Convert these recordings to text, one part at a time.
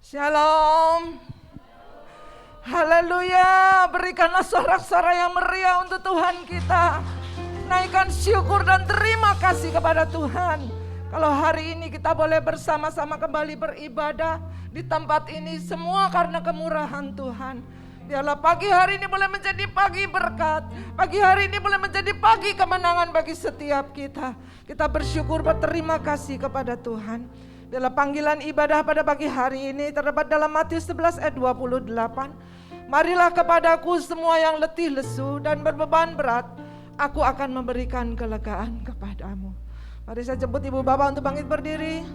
Shalom. Haleluya. Berikanlah sorak-sorai yang meriah untuk Tuhan kita. Naikkan syukur dan terima kasih kepada Tuhan. Kalau hari ini kita boleh bersama-sama kembali beribadah di tempat ini, semua karena kemurahan Tuhan. Biarlah pagi hari ini boleh menjadi pagi berkat. Pagi hari ini boleh menjadi pagi kemenangan bagi setiap kita. Kita bersyukur, berterima kasih kepada Tuhan. Biarlah panggilan ibadah pada pagi hari ini terdapat dalam Matius 11 ayat 28. Marilah kepadaku semua yang letih lesu dan berbeban berat, aku akan memberikan kelegaan kepadamu. Mari saya jemput ibu bapak untuk bangkit berdiri.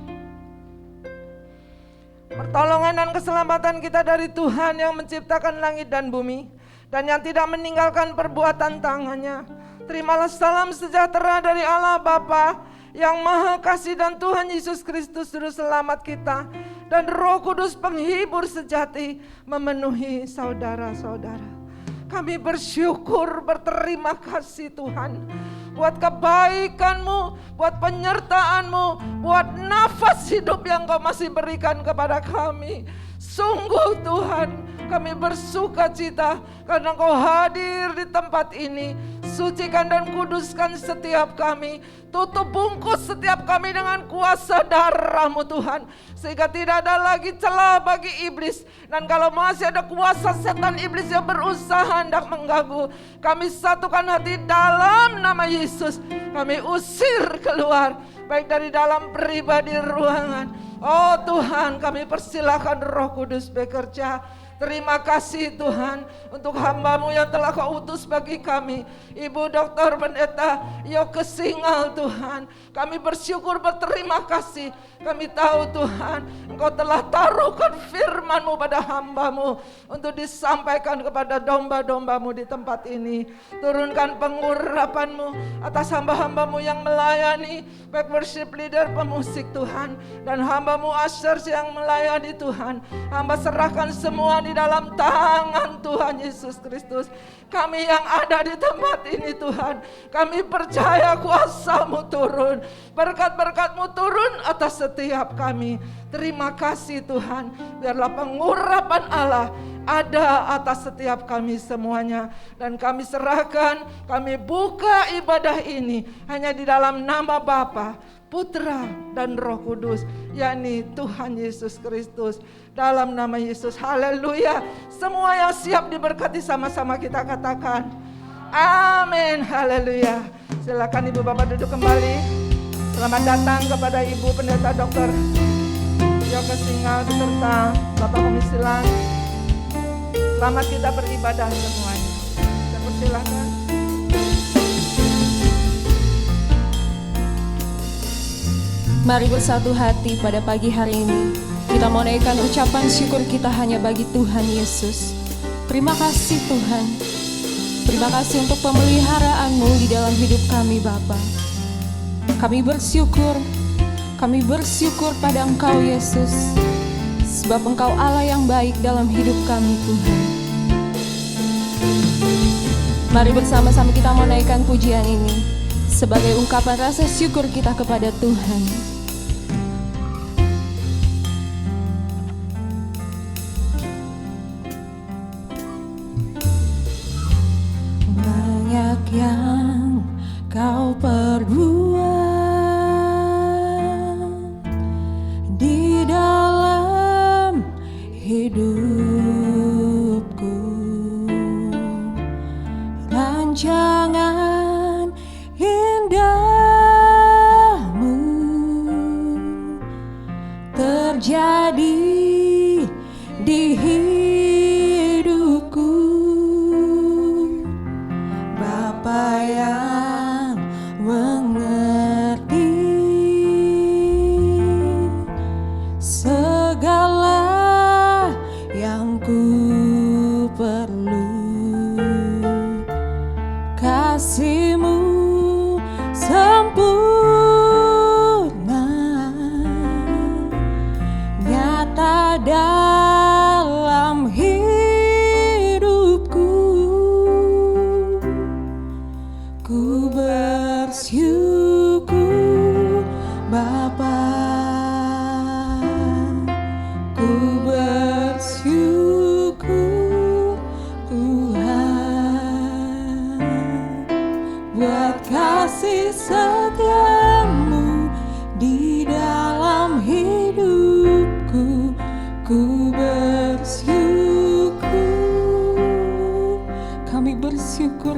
Pertolongan dan keselamatan kita dari Tuhan yang menciptakan langit dan bumi dan yang tidak meninggalkan perbuatan tangannya. Terimalah salam sejahtera dari Allah Bapa yang Maha Kasih dan Tuhan Yesus Kristus Juru Selamat kita, dan Roh Kudus penghibur sejati memenuhi saudara-saudara. Kami bersyukur, berterima kasih Tuhan buat kebaikan-Mu, buat penyertaan-Mu, buat nafas hidup yang Kau masih berikan kepada kami. Sungguh Tuhan, kami bersuka cita karena Kau hadir di tempat ini. Sucikan dan kuduskan setiap kami. Tutup bungkus setiap kami dengan kuasa darah-Mu Tuhan, sehingga tidak ada lagi celah bagi iblis. Dan kalau masih ada kuasa setan iblis yang berusaha hendak mengganggu, kami satukan hati dalam nama Yesus. Kami usir keluar, baik dari dalam pribadi ruangan. Oh Tuhan, kami persilahkan Roh Kudus bekerja. Terima kasih Tuhan untuk hamba-Mu yang telah Kau utus bagi kami, Ibu Dr. Pendeta Yoke Singal Tuhan. Kami bersyukur, berterima kasih. Kami tahu Tuhan, Engkau telah taruhkan firman-Mu pada hamba-Mu untuk disampaikan kepada domba-domba-Mu di tempat ini. Turunkan pengurapan-Mu atas hamba-hamba-Mu yang melayani, baik worship leader, pemusik Tuhan, dan hamba-Mu ushers yang melayani Tuhan. Hamba serahkan semua di dalam tangan Tuhan Yesus Kristus. Kami yang ada di tempat ini Tuhan, kami percaya kuasa-Mu turun, berkat-berkat-Mu turun atas setiap kami. Terima kasih Tuhan, biarlah pengurapan Allah ada atas setiap kami semuanya. Dan kami serahkan, kami buka ibadah ini hanya di dalam nama Bapa, Putra dan Roh Kudus, yakni Tuhan Yesus Kristus. Dalam nama Yesus, haleluya. Semua yang siap diberkati sama-sama kita katakan amin, haleluya. Silakan ibu bapak duduk kembali. Selamat datang kepada Ibu Pendeta Dr. Yoke Singal beserta Bapak Komisilan. Selamat kita beribadah semuanya. Saya persilakan. Mari bersatu hati pada pagi hari ini. Kita mau naikkan ucapan syukur kita hanya bagi Tuhan Yesus. Terima kasih Tuhan. Terima kasih untuk pemeliharaanmu di dalam hidup kami Bapa. Kami bersyukur pada Engkau Yesus. Sebab Engkau Allah yang baik dalam hidup kami Tuhan. Mari bersama-sama kita mau naikkan pujian ini sebagai ungkapan rasa syukur kita kepada Tuhan. Yang Kau perbuat di dalam hidupku, rancangan indahmu terjadi di hidupku. Bapa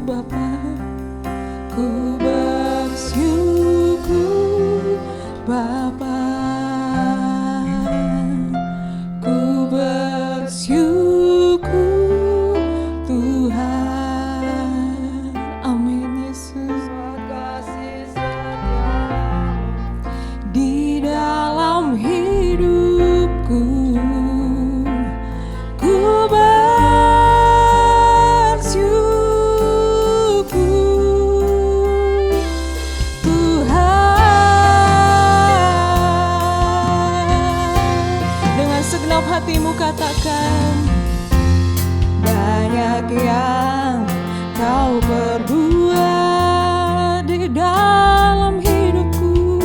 Bapa. Ku bersyukur Bapa. Ku bersyukur Tuhan. Amin Yesus. Kasih setiamu Di dalam hidupku ku bersyukur Tuhan. Dengan segenap hatimu katakan, banyak yang kau perbuat di dalam hidupku.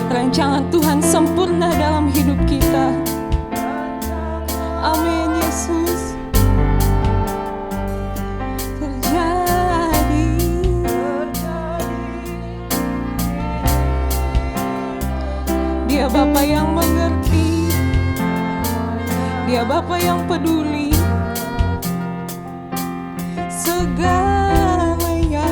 Rancangan Tuhan sempurna dalam hidup kita. Amin Yesus. Terjadi. Dia Bapa yang mengerti. Dia Bapa yang peduli segalanya.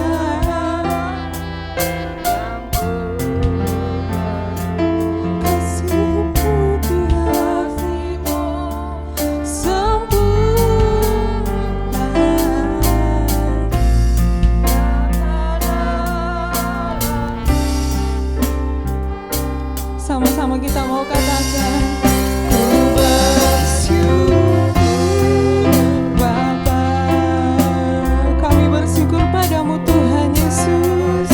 Kasih-Mu Tuhan sempurna. Sama-sama kita mau katakan, ku bersyukur Bapa. Kami bersyukur padamu Tuhan Yesus,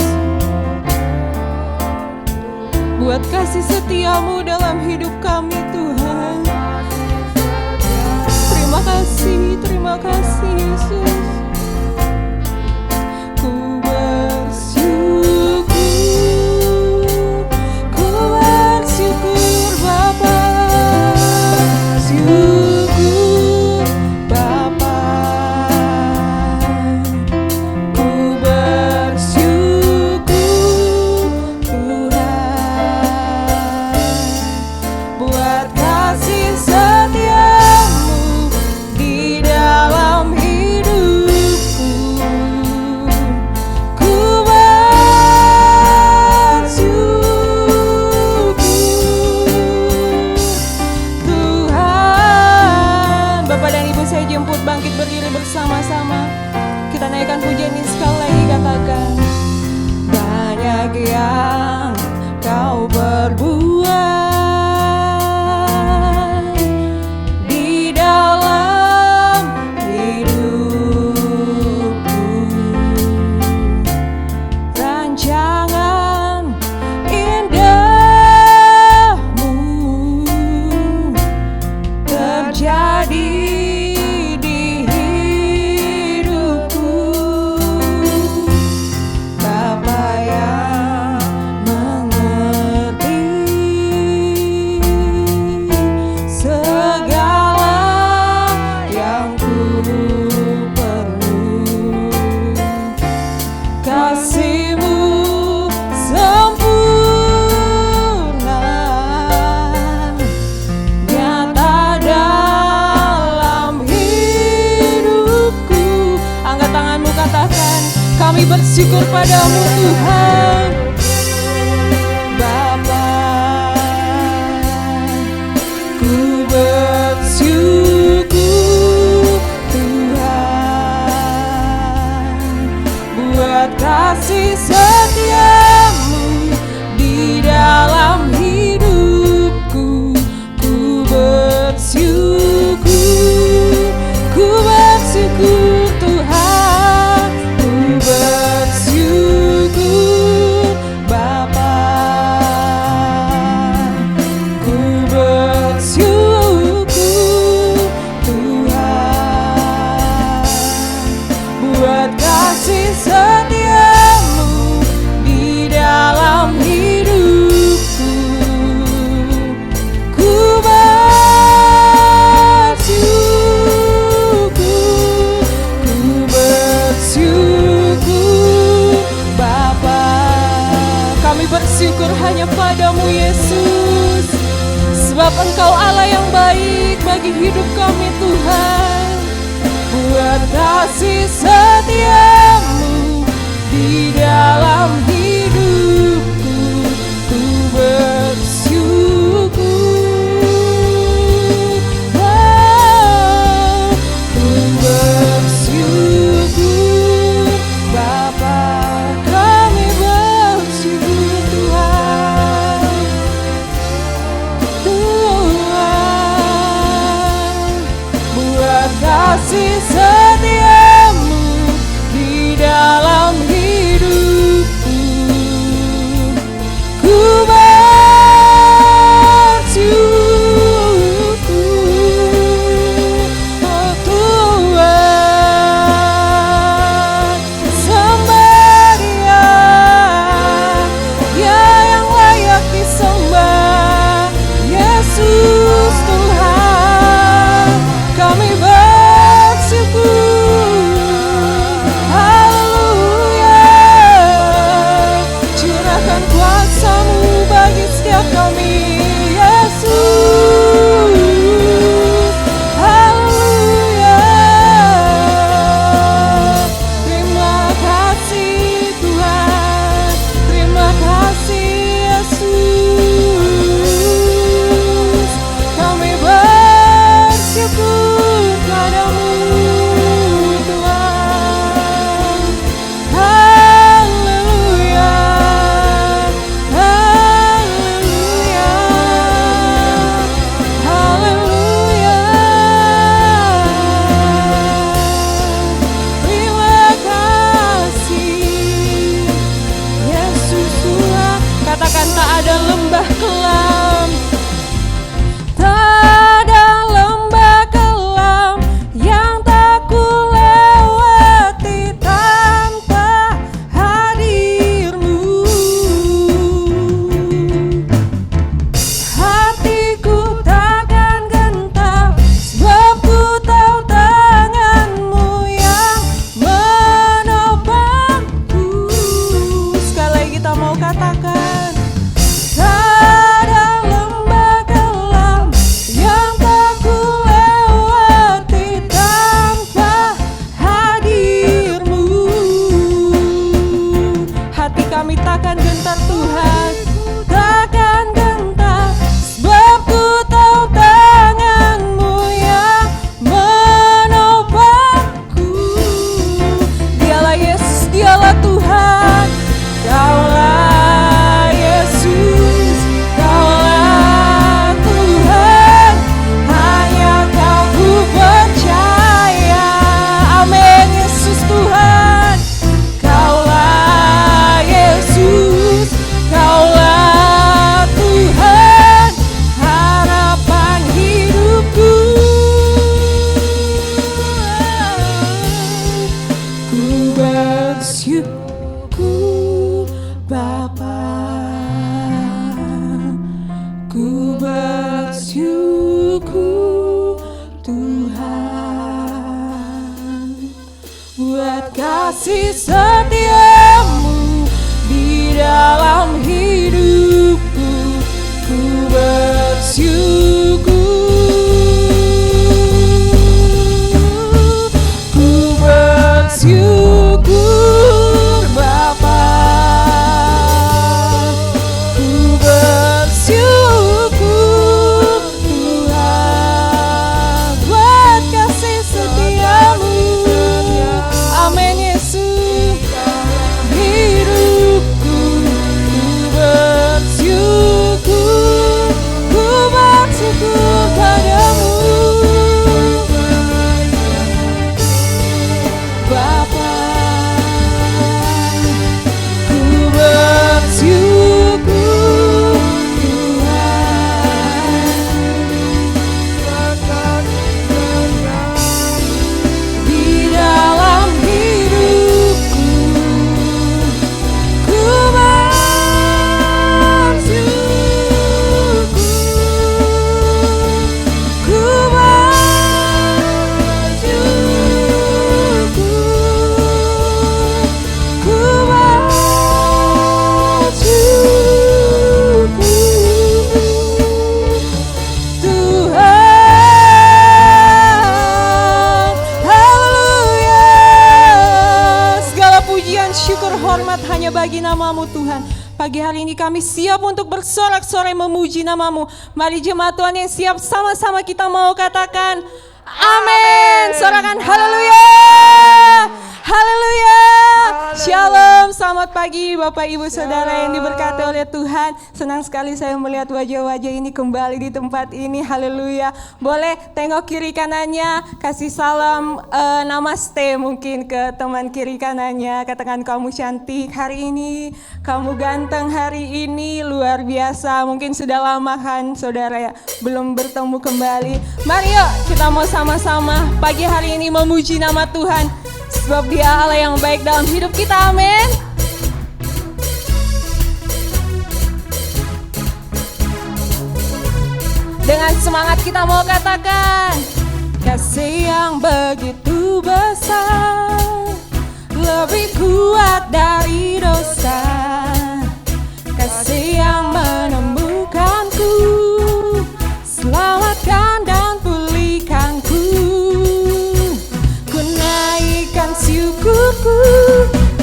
buat kasih setiamu dalam hidup kami Tuhan. Terima kasih Yesus. Ku bersyukur Bapa. Syukur Bapa. Ku bersyukur Tuhan, buat kasih setiamu di dalam hidupku. Ku bersyukur Tuhan. Bapak dan Ibu saya jemput bangkit berdiri bersama-sama. Kita naikkan pujian ini sekali lagi, katakan, banyak yang kau perbuat di dalam hidupku. Rancangan indahmu terjadi di hidupku. Bapa yang mengerti segala yang ku perlu. Kasih-Mu sempurna, nyata dalam hidupku. Angkat tanganmu, katakan, kami bersyukur padamu Tuhan. Bapa, ku bersyukur Tuhan, buat kasih setiamu di dalam hidupku. Ku bersyukur Tuhan. Ku bersyukur Bapa. Ku bersyukur Tuhan, buat kasih setiamu di dalam hidupku. Ku bersyukur Bapa. Kami bersyukur hanya padamu Yesus, sebab Engkau Allah yang baik bagi hidup kami Tuhan. kasih setiamu di dalam hidupku, ku bersyukur. Ku bersyukur Bapa, kami bersyukur Tuhan. Buat kasih setiamu di dalam hidupku, ku bersyukur. Oh Tuhan, sembah Dia, Dia yang layak disembah. Yesus Tuhan, kami bersyukur. Haleluya. Curahkan kuasa-Mu bagi setiap kami, Yesus. Haleluya. Terima kasih Tuhan, terima kasih Yesus. Kami bersyukur padamu Tuhan. Haleluya, haleluya, haleluya. Terima kasih Yesus Tuhan. Katakan tak ada lembah kelam, tak ada lembah kelam yang tak ku lewati tanpa hadir-Mu. Hatiku takkan gentar, sebab ku tahu tangan-Mu yang menopangku. Sekali lagi kita mau katakan, tak ada lembah kelam yang tak ku lewati tanpa hadir-Mu. Hati kami takkan gentar Tuhan, takkan gentar, sebab ku tahu tangan-Mu yang menopangku. Dialah Yesus, Dialah Tuhan. Kaulah Yesus, Kaulah Tuhan, hanya Kau ku percaya. Amin. Yesus Tuhan, Kaulah Yesus, Kaulah Tuhan, harapan hidupku. Ku bersyukur Bapa, ku bersyukur Tuhan. Buat kasih setiamu di dalam hidupku, ku bersyukur. Ku bersyukur Bapa, ku bersyukur Tuhan. Buat kasih setiamu, amin Yesus. bagi nama-Mu Tuhan. Pagi hari ini kami siap untuk bersorak-sorai memuji nama-Mu. Mari jemaat Tuhan yang siap, sama-sama kita mau katakan amin. Sorakan haleluya. Haleluya. Shalom, selamat pagi Bapak Ibu Saudara yang diberkati oleh Tuhan. Senang sekali saya melihat wajah-wajah ini kembali di tempat ini. Haleluya. Boleh tengok kiri kanannya, kasih salam namaste mungkin ke teman kiri kanannya. Katakan kamu cantik hari ini, kamu ganteng hari ini, luar biasa. Mungkin sudah lama kan saudara ya belum bertemu kembali. Mari yuk kita mau sama-sama pagi hari ini memuji nama Tuhan. Sebab Dia Allah yang baik dalam hidup kita, amin. Dengan semangat kita mau katakan, kasih yang begitu besar, lebih kuat dari dosa, kasih yang menemukanku, selamatkan dan pulihkanku. Syukurku,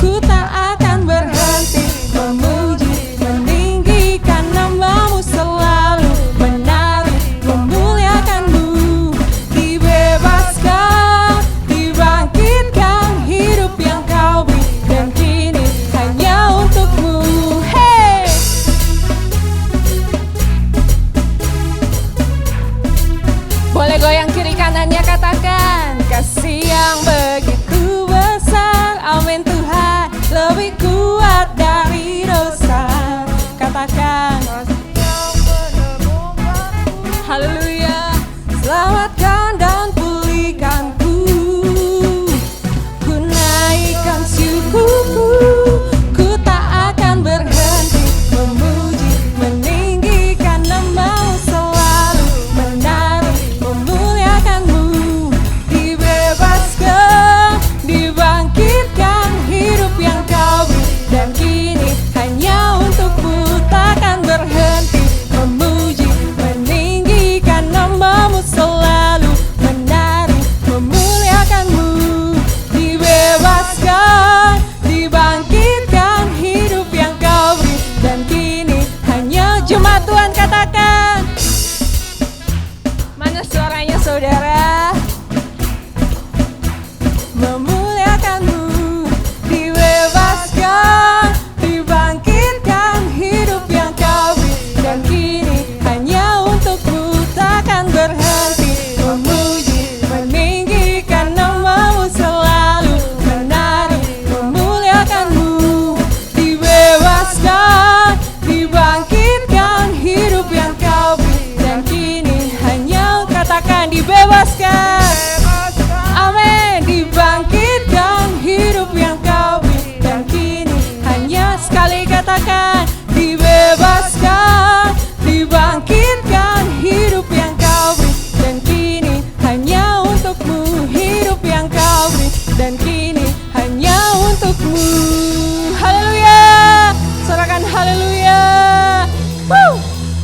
ku tak akan berhenti memuji, meninggikan nama-Mu selalu, menari, memuliakan-Mu, dibebaskan, dibangkitkan, hidup yang Kau beri, dan kini hanya untuk-Mu. Hey! Boleh goyang kiri kanannya, katakan kasih yang begitu besar, amin Tuhan, lebih kuat dari dosa. Katakan haleluya, selamatkan dan pulihkanku, ku naikkan syukurku, ku tak akan berhenti memuji, meninggikan nama-Mu selalu, menari, memuliakan-Mu, dibebaskan, dibangkitkan, hidup yang Kau beri, dan kini hanya untuk-Mu, takkan berhenti memuji, meninggikan nama-Mu selalu, menari, memuliakan-Mu, dibebaskan, dibangkitkan, hidup yang Kau beri, dan kini hanya jemaat Tuhan katakan. Mana suaranya saudara? Memuliakan-Mu, dibebaskan, dibangkitkan, hidup yang Kau beri, dan kini hanya untuk-Mu, takkan berhenti memuji, meninggikan nama-Mu selalu, menari, memuliakan-Mu, dibebaskan, dibangkitkan, hidup yang Kau beri, dan kini hanya katakan dibebaskan. Amin, dibangkitkan, hidup yang Kau beri, dan kini hanya sekali katakan dibebaskan, dibangkitkan, hidup yang Kau beri, dan kini hanya untuk-Mu, hidup yang Kau beri, dan kini hanya untuk-Mu. Haleluya, sorakan haleluya.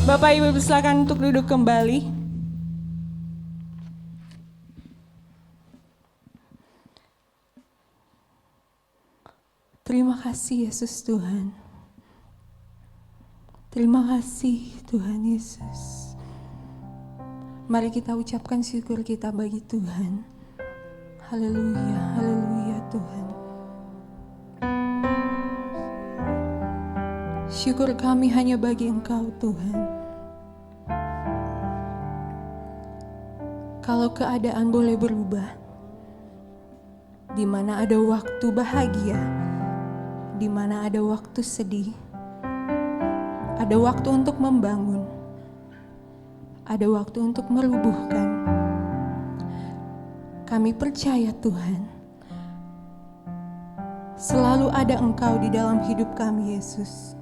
Bapak Ibu silakan untuk duduk kembali. Terima kasih Yesus Tuhan. Terima kasih Tuhan Yesus. Mari kita ucapkan syukur kita bagi Tuhan. Haleluya, haleluya Tuhan. Syukur kami hanya bagi Engkau Tuhan. Kalau keadaan boleh berubah, di mana ada waktu bahagia, di mana ada waktu sedih, ada waktu untuk membangun, ada waktu untuk merubuhkan. Kami percaya Tuhan, selalu ada Engkau di dalam hidup kami Yesus.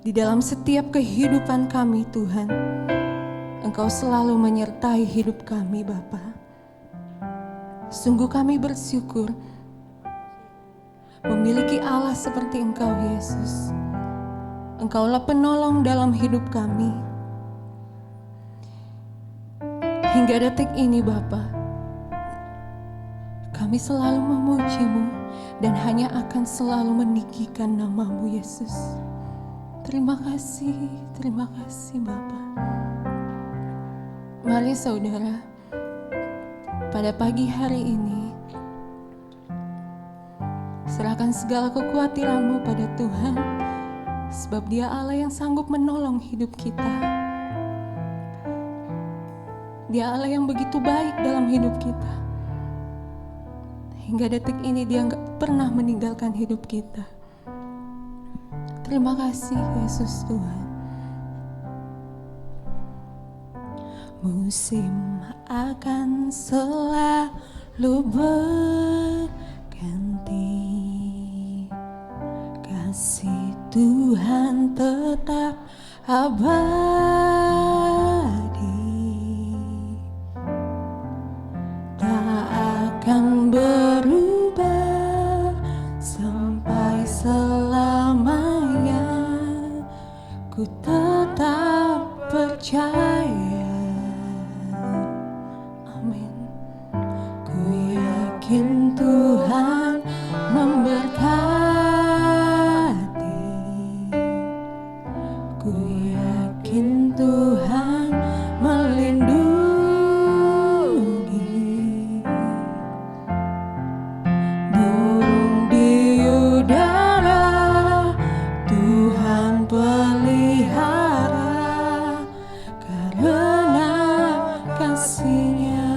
Di dalam setiap kehidupan kami Tuhan, Engkau selalu menyertai hidup kami Bapa. Sungguh kami bersyukur memiliki Allah seperti Engkau Yesus. Engkaulah penolong dalam hidup kami. Hingga detik ini Bapa, kami Kami selalu memuji-Mu dan hanya akan selalu meninggikan nama-Mu, Yesus. Terima kasih Bapa. Mari saudara, pada pagi hari ini, serahkan segala kekhawatiranmu pada Tuhan, sebab Dia Allah yang sanggup menolong hidup kita. Dia Allah yang begitu baik dalam hidup kita. Hingga detik ini Dia gak pernah meninggalkan hidup kita. Terima kasih Yesus Tuhan. Musim akan selalu berganti, kasih Tuhan tetap abadi, tak akan berubah sampai selamanya. Ku tetap percaya. Amin. Ku yakin Tuhan memberkati. Ku yakin Tuhan melindungi. Burung di udara Tuhan pelihara karena kasih-Nya.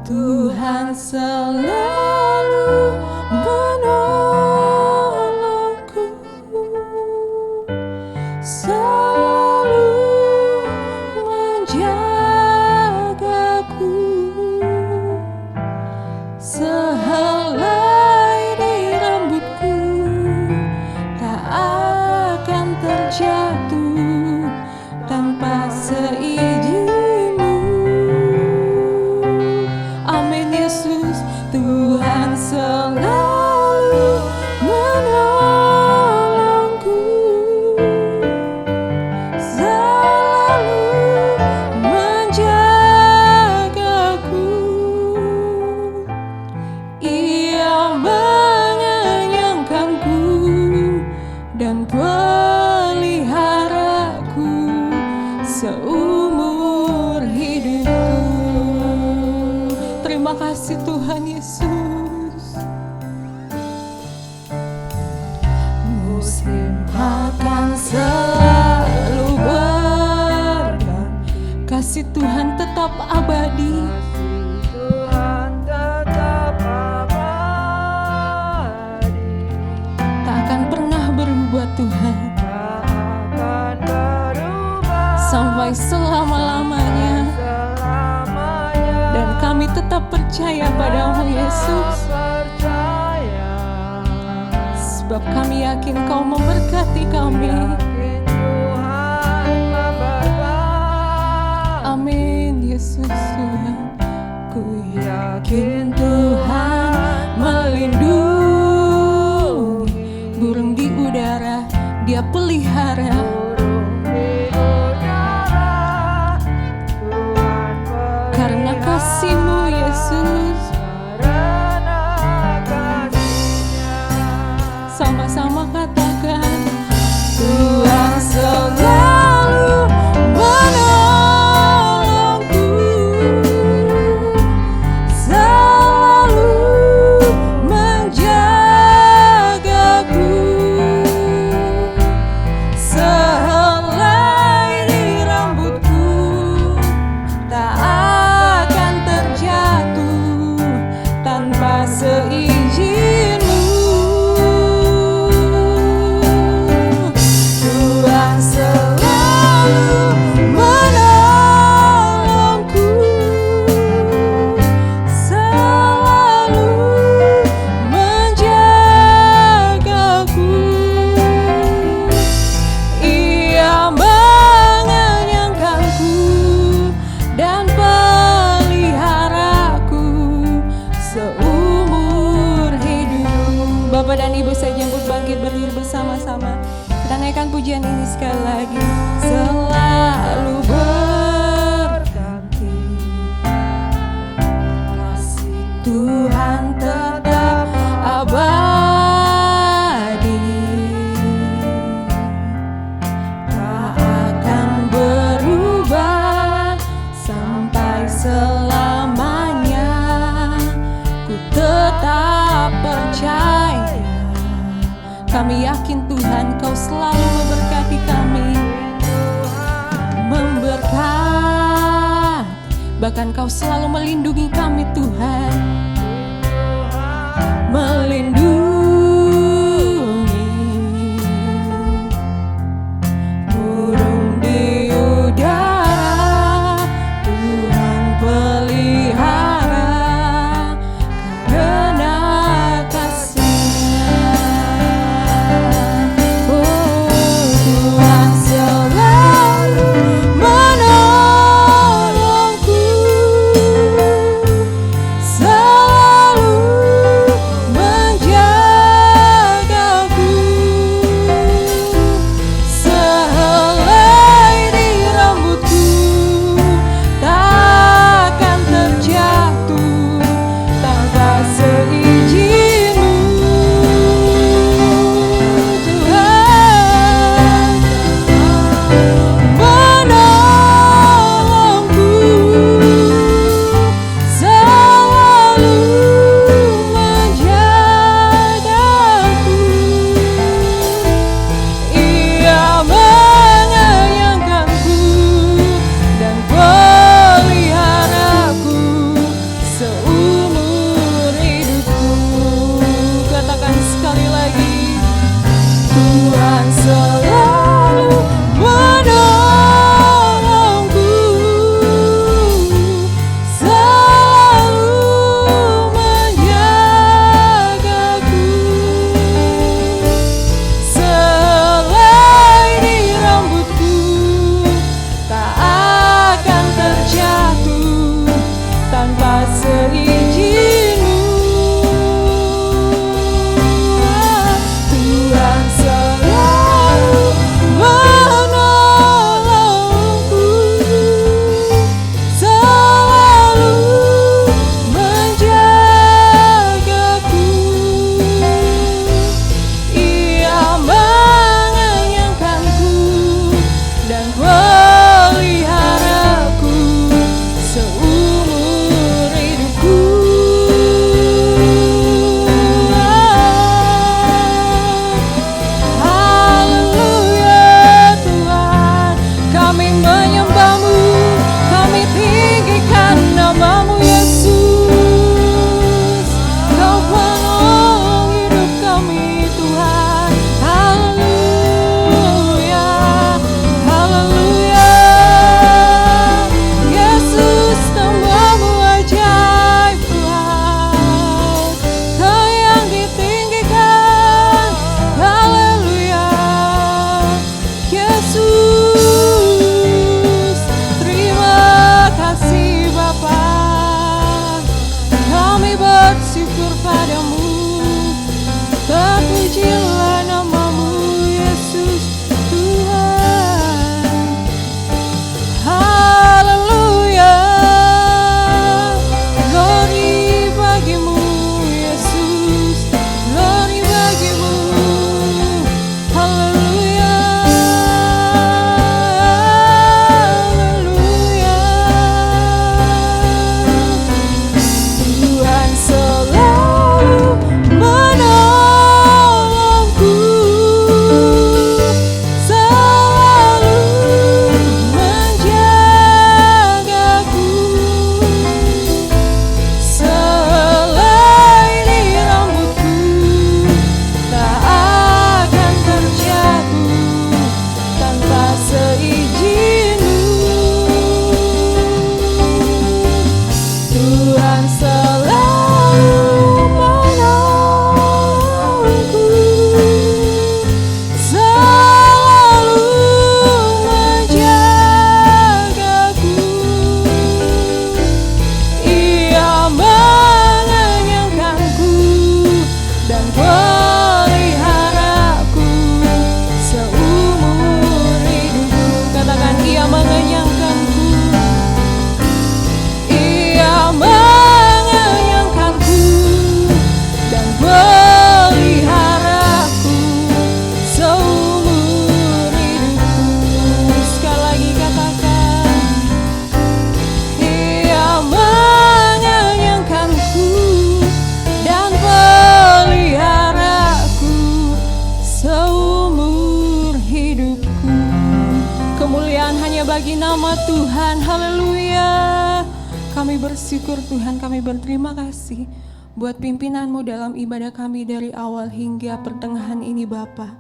Tuhan selalu menolongku, selalu menjagaku, sehelai di rambutku tak akan terjatuh tanpa seizin-Mu. Amin Yesus. Tuhan selalu menolongku, selalu menjagaku. Ia mengenyangkanku dan peliharaku seumur hidupku. Terima kasih Tuhan Yesus. Musim akan selalu berganti, kasih Tuhan tetap abadi. Tuhan tetap abadi, Tak akan pernah berubah Tuhan, tak akan berubah sampai selama-lamanya. selamanya. Dan kami tetap percaya padamu Yesus, Percaya, sebab kami yakin Kau memberkati kami. yakin Tuhan memberkati. Amin Yesus Tuhan. Ku yakin Tuhan melindungi. Burung di udara Dia pelihara, Burung di udara Tuhan karena kasih-Mu Yesus. karena kasih-Nya. Sama-sama katakan, Tuhan selalu menolongku, selalu menjagaku, sehelai di rambutku tak akan terjatuh tanpa seizin-Mu. Tuhan selalu menolongku, selalu menjagaku. Ia mengenyangkanku dan peliharaku seumur hidup. Bapak dan Ibu saya jemput bangkit berdiri bersama-sama. Kita naikkan pujian ini sekali lagi. Selalu berganti, Kau selalu memberkati kami, memberkat, bahkan Kau selalu melindungi kami Tuhan, melindungi burung di udara, Tuhan pelihara karena kasih-Nya. Oh, Tuhan selalu menolongku, selalu menjagaku, sehelai di rambutku takkan terjatuh tanpa seizin-Mu. Tuhan menolongku, selalu menjagaku, Ia menyayanganku dan peliharaku seumur hidupku. Katakan sekali lagi, Tuhan selalu menolongku, selalu menjagaku, sehelai di rambutku tak akan terjatuh tanpa seizin-Mu. Tuhan selalu menolongku, selalu menjagaku, Ia mengenyangkanku dan peliharaku seumur hidupku. Haleluya Tuhan, kami menyembah-Mu, kami tinggikan nama-Mu Yesus. Kau penolong hidup kami Tuhan. Haleluya, haleluya. Yesus, nama-Mu ajaib Tuhan, Kau yang ditinggikan. Haleluya, Yesus, terima kasih Bapa. Kami bersyukur padamu, terpujilah nama-Mu Yesus Tuhan. Haleluya, glory bagi-Mu Yesus, glory bagi-Mu. Haleluya, haleluya. Tuhan selalu menolongku, selalu menjagaku, sehelai di rambutku tak akan terjatuh tanpa seizin-Mu. Tuhan selalu menolongku, selalu menjagaku, Ia mengenyangkanku dan peliharaku seumur hidupku. Katakan, Ia mengenyangkanku, Ia mengenyangkanku dan peliharaku seumur hidupku. Sekali lagi katakan, Ia mengenyangkanku dan peliharaku seumur nama Tuhan. Haleluya. Kami bersyukur Tuhan, kami berterima kasih buat pimpinan-Mu dalam ibadah kami dari awal hingga pertengahan ini Bapa.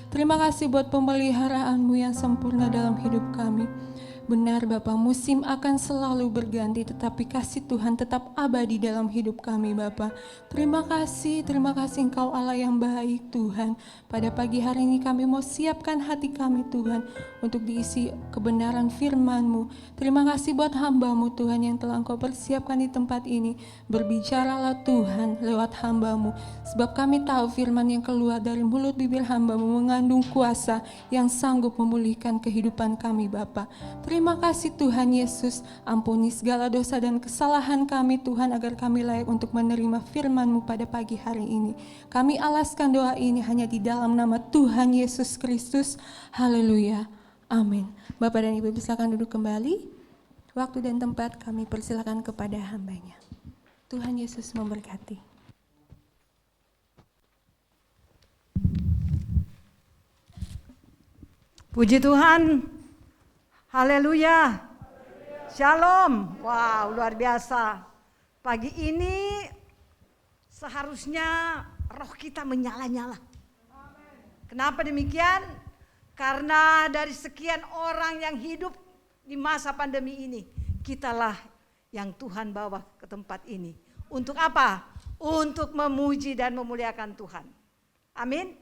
Terima kasih buat pemeliharaan-Mu yang sempurna dalam hidup kami. Benar Bapa, musim akan selalu berganti, tetapi kasih Tuhan tetap abadi dalam hidup kami Bapa. Terima kasih Engkau Allah yang baik Tuhan. Pada pagi hari ini kami mau siapkan hati kami Tuhan untuk diisi kebenaran firman-Mu. Terima kasih buat hamba-Mu Tuhan yang telah Engkau persiapkan di tempat ini. Berbicaralah Tuhan lewat hamba-Mu, sebab kami tahu firman yang keluar dari mulut bibir hamba-Mu mengandung kuasa yang sanggup memulihkan kehidupan kami Bapa. Terima kasih Tuhan Yesus, ampuni segala dosa dan kesalahan kami Tuhan agar kami layak untuk menerima firman-Mu pada pagi hari ini. Kami alaskan doa ini hanya di dalam nama Tuhan Yesus Kristus. Haleluya. Amin. Bapak dan Ibu silakan duduk kembali. Waktu dan tempat kami persilakan kepada hamba-Nya. Tuhan Yesus memberkati. Puji Tuhan. Haleluya. Shalom. Wow, luar biasa. Pagi ini seharusnya roh kita menyala-nyala. Kenapa demikian? Karena dari sekian orang yang hidup di masa pandemi ini, kitalah yang Tuhan bawa ke tempat ini. Untuk apa? Untuk memuji dan memuliakan Tuhan. Amin.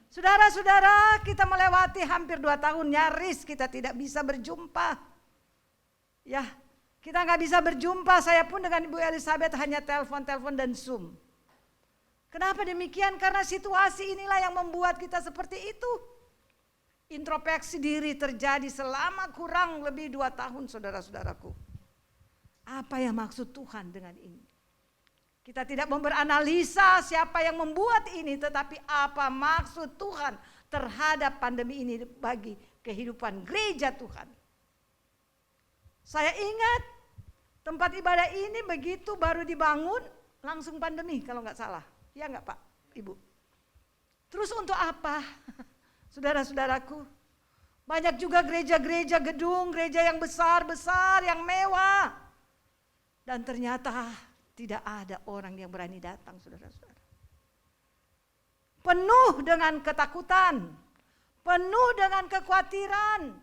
Saudara-saudara, kita melewati hampir 2 tahun, nyaris kita tidak bisa berjumpa. Ya, kita nggak bisa berjumpa, saya pun dengan Ibu Elizabeth hanya telepon dan Zoom. Kenapa demikian? Karena situasi inilah yang membuat kita seperti itu. Introspeksi diri terjadi selama kurang lebih 2 tahun saudara-saudaraku. Apa yang maksud Tuhan dengan ini? Kita tidak mau beranalisa siapa yang membuat ini, tetapi apa maksud Tuhan terhadap pandemi ini bagi kehidupan gereja Tuhan. Saya ingat tempat ibadah ini begitu baru dibangun, langsung pandemi kalau nggak salah. Ya nggak Pak, Ibu? Terus untuk apa? Saudara-saudaraku, banyak juga gereja-gereja gedung, gereja yang besar-besar, yang mewah. Dan ternyata tidak ada orang yang berani datang, saudara-saudara. Penuh dengan ketakutan, penuh dengan kekhawatiran.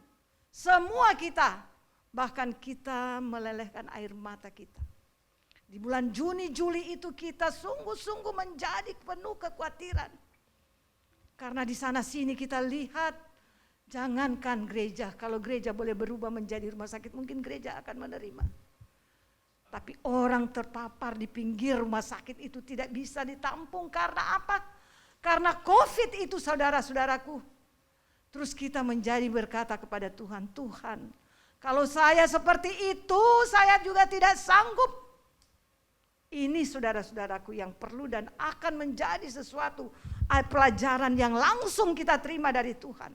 Semua kita, bahkan kita melelehkan air mata kita. Di bulan Juni, Juli itu kita sungguh-sungguh menjadi penuh kekhawatiran. Karena di sana sini kita lihat, jangankan gereja, kalau gereja boleh berubah menjadi rumah sakit, mungkin gereja akan menerima. Tapi orang terpapar di pinggir rumah sakit itu tidak bisa ditampung. Karena apa? Karena COVID itu saudara-saudaraku. Terus kita menjadi berkata kepada Tuhan, Tuhan, kalau saya seperti itu, saya juga tidak sanggup. Ini saudara-saudaraku yang perlu dan akan menjadi sesuatu pelajaran yang langsung kita terima dari Tuhan.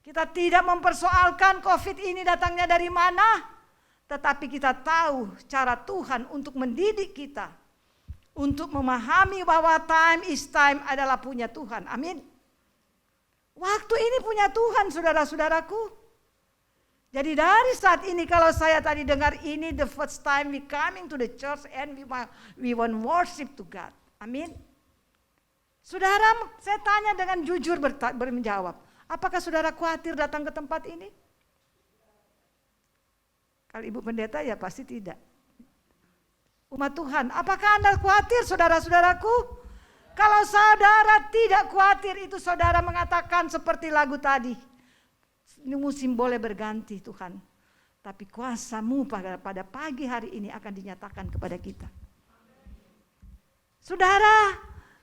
Kita tidak mempersoalkan COVID ini datangnya dari mana. Tetapi kita tahu cara Tuhan untuk mendidik kita. Untuk memahami bahwa time is time adalah punya Tuhan. Amin. Waktu ini punya Tuhan saudara-saudaraku. Jadi dari saat ini kalau saya tadi dengar ini the first time we coming to the church and we want worship to God. Amin. Saudara, saya tanya dengan jujur menjawab. Apakah saudara khawatir datang ke tempat ini? Kalau Ibu Pendeta ya pasti tidak. Umat Tuhan, apakah Anda khawatir saudara-saudaraku? Kalau saudara tidak khawatir itu saudara mengatakan seperti lagu tadi. Musim boleh berganti Tuhan. Tapi kuasa-Mu pada pagi hari ini akan dinyatakan kepada kita. Saudara,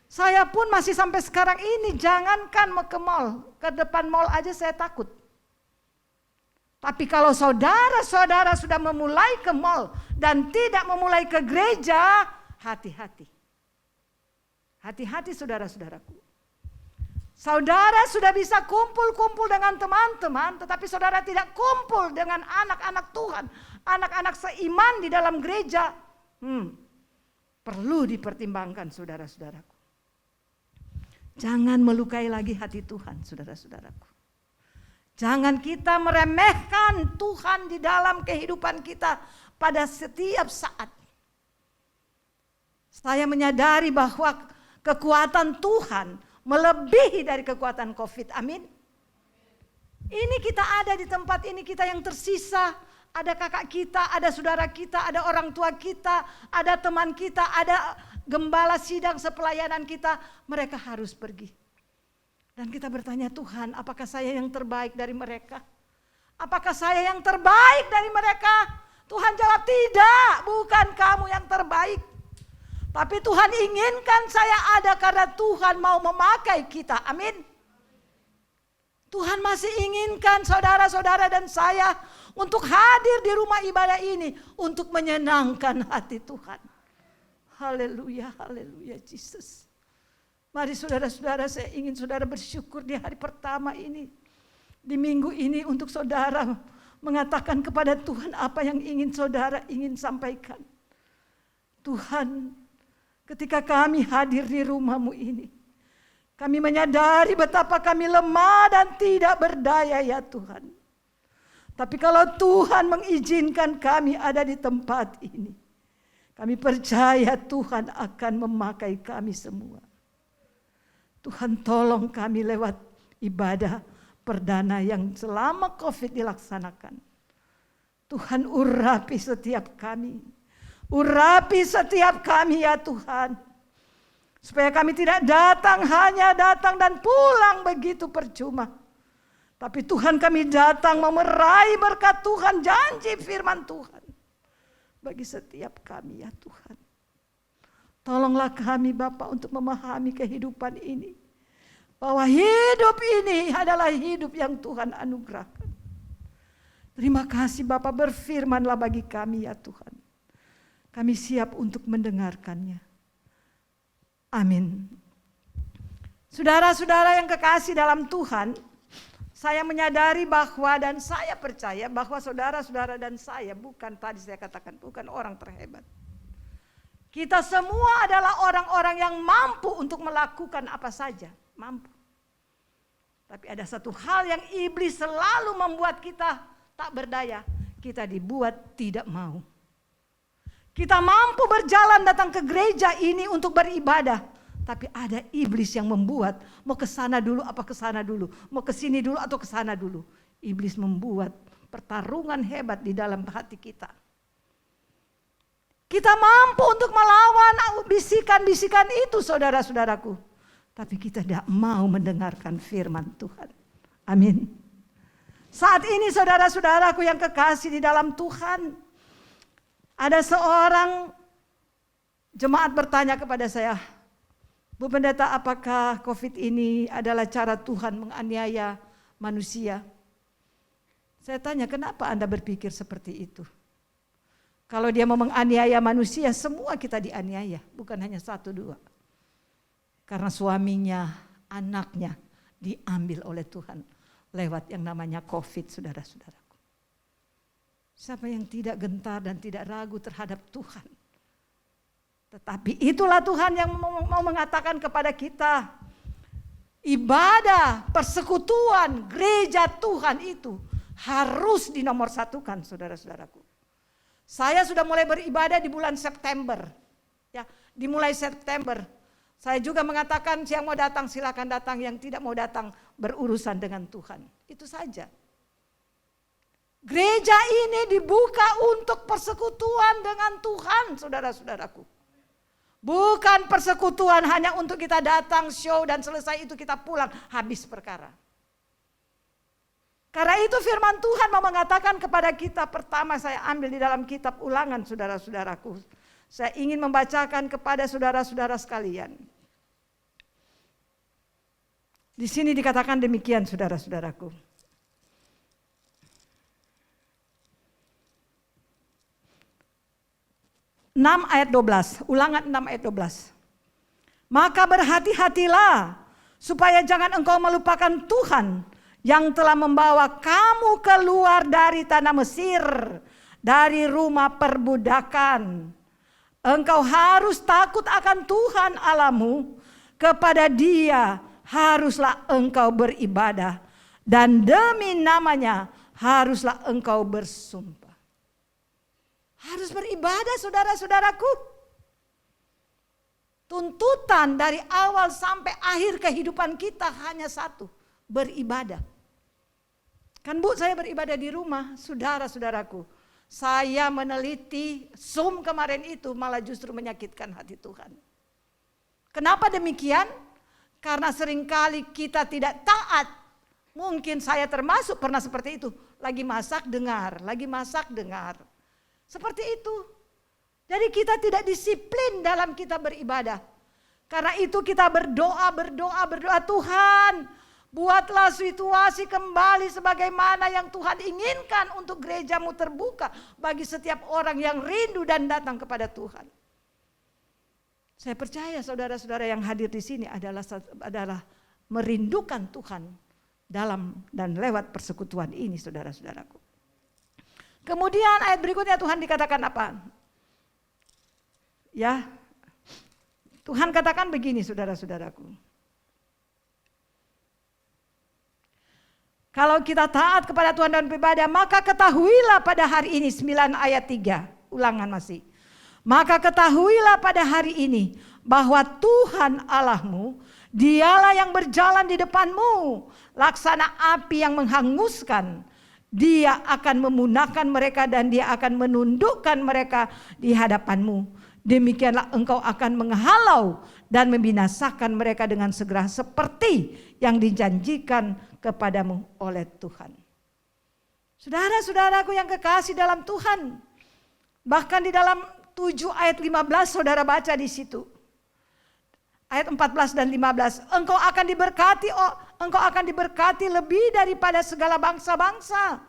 saya pun masih sampai sekarang ini jangankan ke mall. Ke depan mall aja saya takut. Tapi kalau saudara-saudara sudah memulai ke mall dan tidak memulai ke gereja, hati-hati. Hati-hati saudara-saudaraku. Saudara sudah bisa kumpul-kumpul dengan teman-teman, tetapi saudara tidak kumpul dengan anak-anak Tuhan, anak-anak seiman di dalam gereja. Perlu dipertimbangkan saudara-saudaraku. Jangan melukai lagi hati Tuhan, saudara-saudaraku. Jangan kita meremehkan Tuhan di dalam kehidupan kita pada setiap saat. Saya menyadari bahwa kekuatan Tuhan melebihi dari kekuatan COVID. Amin. Ini kita ada di tempat ini, kita yang tersisa. Ada kakak kita, ada saudara kita, ada orang tua kita, ada teman kita, ada gembala sidang sepelayanan kita. Mereka harus pergi. Dan kita bertanya, Tuhan, apakah saya yang terbaik dari mereka? Apakah saya yang terbaik dari mereka? Tuhan jawab, tidak, bukan kamu yang terbaik. Tapi Tuhan inginkan saya ada karena Tuhan mau memakai kita. Amin. Tuhan masih inginkan saudara-saudara dan saya untuk hadir di rumah ibadah ini untuk menyenangkan hati Tuhan. Haleluya, haleluya, Yesus. Mari saudara-saudara, saya ingin saudara bersyukur di hari pertama ini. Di minggu ini untuk saudara mengatakan kepada Tuhan apa yang saudara ingin sampaikan. Tuhan, ketika kami hadir di rumah-Mu ini, kami menyadari betapa kami lemah dan tidak berdaya ya Tuhan. Tapi kalau Tuhan mengizinkan kami ada di tempat ini, kami percaya Tuhan akan memakai kami semua. Tuhan tolong kami lewat ibadah perdana yang selama COVID dilaksanakan. Tuhan urapi setiap kami. Urapi setiap kami ya Tuhan. Supaya kami tidak hanya datang dan pulang begitu percuma. Tapi Tuhan kami datang mau meraih berkat Tuhan, janji firman Tuhan. Bagi setiap kami ya Tuhan. Tolonglah kami Bapa untuk memahami kehidupan ini. Bahwa hidup ini adalah hidup yang Tuhan anugerahkan. Terima kasih Bapa, berfirmanlah bagi kami ya Tuhan. Kami siap untuk mendengarkannya. Amin. Saudara-saudara yang kekasih dalam Tuhan, saya menyadari bahwa dan saya percaya bahwa saudara-saudara dan saya bukan tadi saya katakan bukan orang terhebat. Kita semua adalah orang-orang yang mampu untuk melakukan apa saja, mampu. Tapi ada satu hal yang iblis selalu membuat kita tak berdaya, kita dibuat tidak mau. Kita mampu berjalan datang ke gereja ini untuk beribadah, tapi ada iblis yang membuat mau ke sana dulu apa ke sana dulu, mau ke sini dulu atau ke sana dulu. Iblis membuat pertarungan hebat di dalam hati kita. Kita mampu untuk melawan bisikan-bisikan itu saudara-saudaraku. Tapi kita tidak mau mendengarkan firman Tuhan. Amin. Saat ini saudara-saudaraku yang kekasih di dalam Tuhan. Ada seorang jemaat bertanya kepada saya. Bu Pendeta, apakah COVID ini adalah cara Tuhan menganiaya manusia? Saya tanya, kenapa Anda berpikir seperti itu? Kalau dia mau menganiaya manusia, semua kita dianiaya, bukan hanya satu dua. Karena suaminya, anaknya diambil oleh Tuhan lewat yang namanya COVID, saudara-saudaraku. Siapa yang tidak gentar dan tidak ragu terhadap Tuhan? Tetapi itulah Tuhan yang mau mengatakan kepada kita, ibadah, persekutuan, gereja Tuhan itu harus dinomorsatukan, saudara-saudaraku. Saya sudah mulai beribadah di bulan September. Ya, dimulai September. Saya juga mengatakan yang mau datang silakan datang, yang tidak mau datang berurusan dengan Tuhan. Itu saja. Gereja ini dibuka untuk persekutuan dengan Tuhan, saudara-saudaraku. Bukan persekutuan hanya untuk kita datang, show dan selesai itu kita pulang, habis perkara. Karena itu firman Tuhan mau mengatakan kepada kita, pertama saya ambil di dalam kitab Ulangan saudara-saudaraku. Saya ingin membacakan kepada saudara-saudara sekalian. Di sini dikatakan demikian saudara-saudaraku. Ayat 12, Ulangan 6 ayat 12. Maka berhati-hatilah supaya jangan engkau melupakan Tuhan yang telah membawa kamu keluar dari tanah Mesir, dari rumah perbudakan. Engkau harus takut akan Tuhan Allahmu, kepada Dia haruslah engkau beribadah dan demi namanya haruslah engkau bersumpah. Harus beribadah saudara-saudaraku. Tuntutan dari awal sampai akhir kehidupan kita hanya satu, beribadah. Kan Bu, saya beribadah di rumah, saudara-saudaraku. Saya meneliti Zoom kemarin itu malah justru menyakitkan hati Tuhan. Kenapa demikian? Karena seringkali kita tidak taat. Mungkin saya termasuk pernah seperti itu. Lagi masak dengar, lagi masak dengar. Seperti itu. Jadi kita tidak disiplin dalam kita beribadah. Karena itu kita berdoa. Tuhan, buatlah situasi kembali sebagaimana yang Tuhan inginkan untuk gerejamu terbuka bagi setiap orang yang rindu dan datang kepada Tuhan. Saya percaya saudara-saudara yang hadir di sini adalah merindukan Tuhan dalam dan lewat persekutuan ini, saudara-saudaraku. Kemudian ayat berikutnya Tuhan dikatakan apa? Ya, Tuhan katakan begini, saudara-saudaraku. Kalau kita taat kepada Tuhan dan beribadah, maka ketahuilah pada hari ini, 9 ayat 3, ulangan masih. Maka ketahuilah pada hari ini bahwa Tuhan Allahmu, Dialah yang berjalan di depanmu, laksana api yang menghanguskan. Dia akan memunahkan mereka dan dia akan menundukkan mereka di hadapanmu. Demikianlah engkau akan menghalau dan membinasakan mereka dengan segera seperti yang dijanjikan kepadamu oleh Tuhan. Saudara-saudaraku yang kekasih dalam Tuhan, bahkan di dalam 7 ayat 15 saudara baca di situ. Ayat 14 dan 15, engkau akan diberkati lebih daripada segala bangsa-bangsa.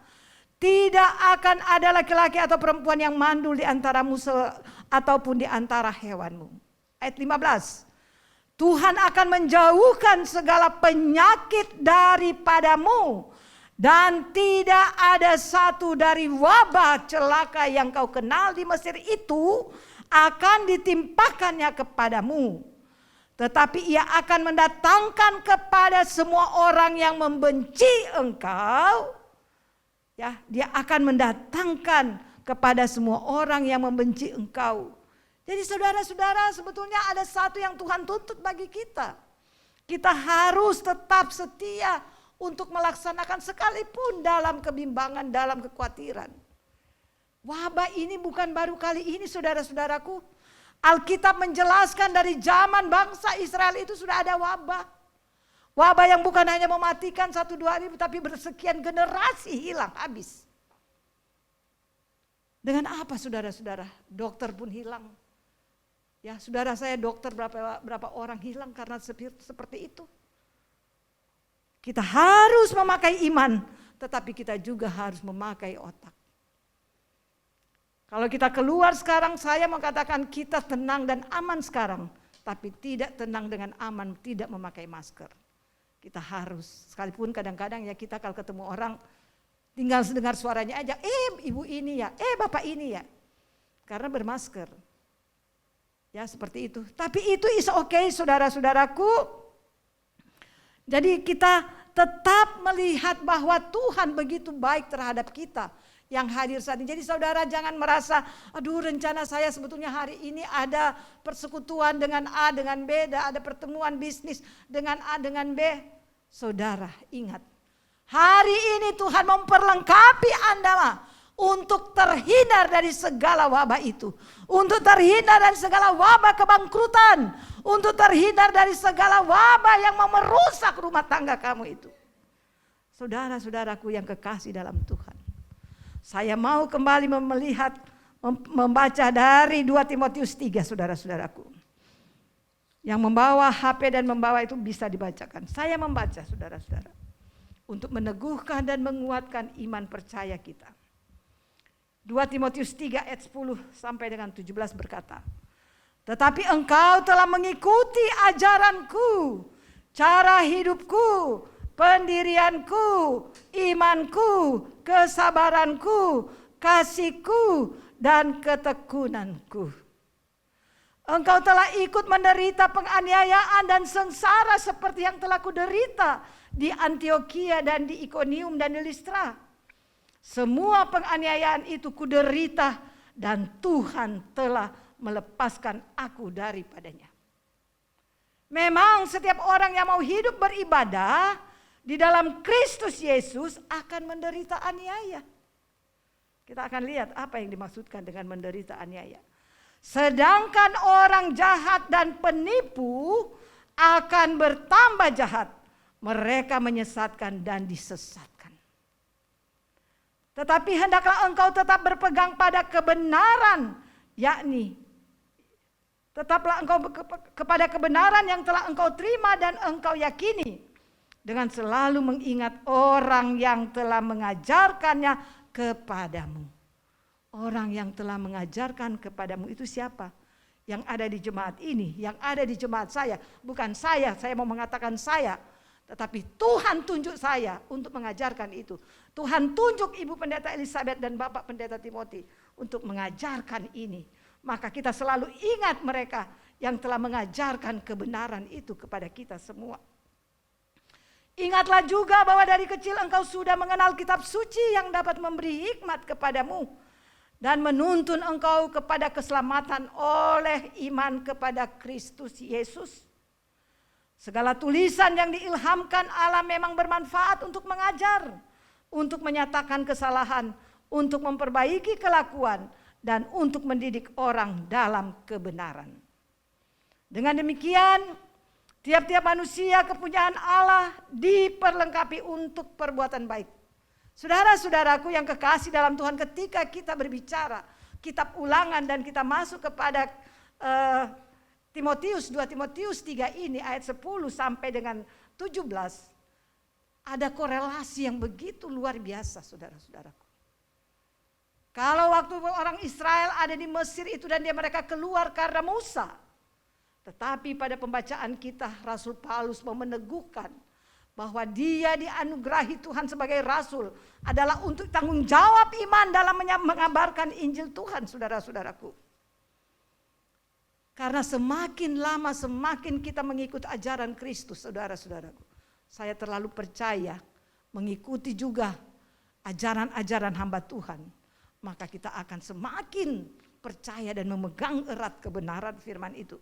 Tidak akan ada laki-laki atau perempuan yang mandul di antaramu ataupun di antara hewanmu. Ayat 15, Tuhan akan menjauhkan segala penyakit daripadamu. Dan tidak ada satu dari wabah celaka yang kau kenal di Mesir itu akan ditimpakannya kepadamu. Tetapi ia akan mendatangkan kepada semua orang yang membenci engkau. Ya, dia akan mendatangkan kepada semua orang yang membenci engkau. Jadi saudara-saudara, sebetulnya ada satu yang Tuhan tuntut bagi kita. Kita harus tetap setia untuk melaksanakan sekalipun dalam kebimbangan, dalam kekhawatiran. Wabah ini bukan baru kali ini saudara-saudaraku. Alkitab menjelaskan dari zaman bangsa Israel itu sudah ada wabah. Wabah yang bukan hanya mematikan 1-2 hari, tapi bersekian generasi hilang habis. Dengan apa saudara-saudara? Dokter pun hilang. Ya, saudara saya dokter berapa orang hilang karena seperti itu. Kita harus memakai iman, tetapi kita juga harus memakai otak. Kalau kita keluar sekarang, saya mengatakan kita tenang dan aman sekarang, tapi tidak tenang dengan aman tidak memakai masker. Kita harus, sekalipun kadang-kadang ya kita kalau ketemu orang, tinggal dengar suaranya aja, ibu ini ya, bapak ini ya, karena bermasker. Ya seperti itu, tapi itu is okay saudara-saudaraku. Jadi kita tetap melihat bahwa Tuhan begitu baik terhadap kita yang hadir saat ini. Jadi saudara jangan merasa, aduh rencana saya sebetulnya hari ini ada persekutuan dengan A dengan B, ada pertemuan bisnis dengan A dengan B. Saudara ingat, hari ini Tuhan memperlengkapi Anda untuk terhindar dari segala wabah itu. Untuk terhindar dari segala wabah kebangkrutan. Untuk terhindar dari segala wabah yang mau merusak rumah tangga kamu itu. Saudara-saudaraku yang kekasih dalam Tuhan. Saya mau kembali membaca dari 2 Timotius 3 saudara-saudaraku. Yang membawa HP dan membawa itu bisa dibacakan. Saya membaca saudara-saudara. Untuk meneguhkan dan menguatkan iman percaya kita. 2 Timotius 3 ayat 10 sampai dengan 17 berkata, tetapi engkau telah mengikuti ajaranku, cara hidupku, pendirianku, imanku, kesabaranku, kasihku, dan ketekunanku. Engkau telah ikut menderita penganiayaan dan sengsara seperti yang telah kuderita di Antiokhia dan di Ikonium dan di Listra. Semua penganiayaan itu kuderita dan Tuhan telah melepaskan aku daripadanya. Memang setiap orang yang mau hidup beribadah di dalam Kristus Yesus akan menderita aniaya. Kita akan lihat apa yang dimaksudkan dengan menderita aniaya. Sedangkan orang jahat dan penipu akan bertambah jahat. Mereka menyesatkan dan disesatkan. Tetapi hendaklah engkau tetap berpegang pada kebenaran, yakni tetaplah engkau kepada kebenaran yang telah engkau terima dan engkau yakini, dengan selalu mengingat orang yang telah mengajarkannya kepadamu. Orang yang telah mengajarkan kepadamu itu siapa? Yang ada di jemaat ini, yang ada di jemaat saya. Bukan saya mau mengatakan saya. Tetapi Tuhan tunjuk saya untuk mengajarkan itu. Tuhan tunjuk Ibu Pendeta Elizabeth dan Bapak Pendeta Timothy untuk mengajarkan ini. Maka kita selalu ingat mereka yang telah mengajarkan kebenaran itu kepada kita semua. Ingatlah juga bahwa dari kecil engkau sudah mengenal kitab suci yang dapat memberi hikmat kepadamu dan menuntun engkau kepada keselamatan oleh iman kepada Kristus Yesus. Segala tulisan yang diilhamkan Allah memang bermanfaat untuk mengajar, untuk menyatakan kesalahan, untuk memperbaiki kelakuan, dan untuk mendidik orang dalam kebenaran. Dengan demikian, tiap-tiap manusia kepunyaan Allah diperlengkapi untuk perbuatan baik. Saudara-saudaraku yang kekasih dalam Tuhan, ketika kita berbicara kitab Ulangan dan kita masuk kepada 2 Timotius 3 ini ayat 10 sampai dengan 17, ada korelasi yang begitu luar biasa, saudara-saudaraku. Kalau waktu orang Israel ada di Mesir itu dan mereka keluar karena Musa. Tetapi pada pembacaan kita Rasul Paulus mau meneguhkan bahwa dia dianugerahi Tuhan sebagai rasul adalah untuk tanggung jawab iman dalam mengabarkan Injil Tuhan, saudara-saudaraku. Karena semakin lama semakin kita mengikut ajaran Kristus, saudara-saudaraku. Saya terlalu percaya mengikuti juga ajaran-ajaran hamba Tuhan. Maka kita akan semakin percaya dan memegang erat kebenaran firman itu.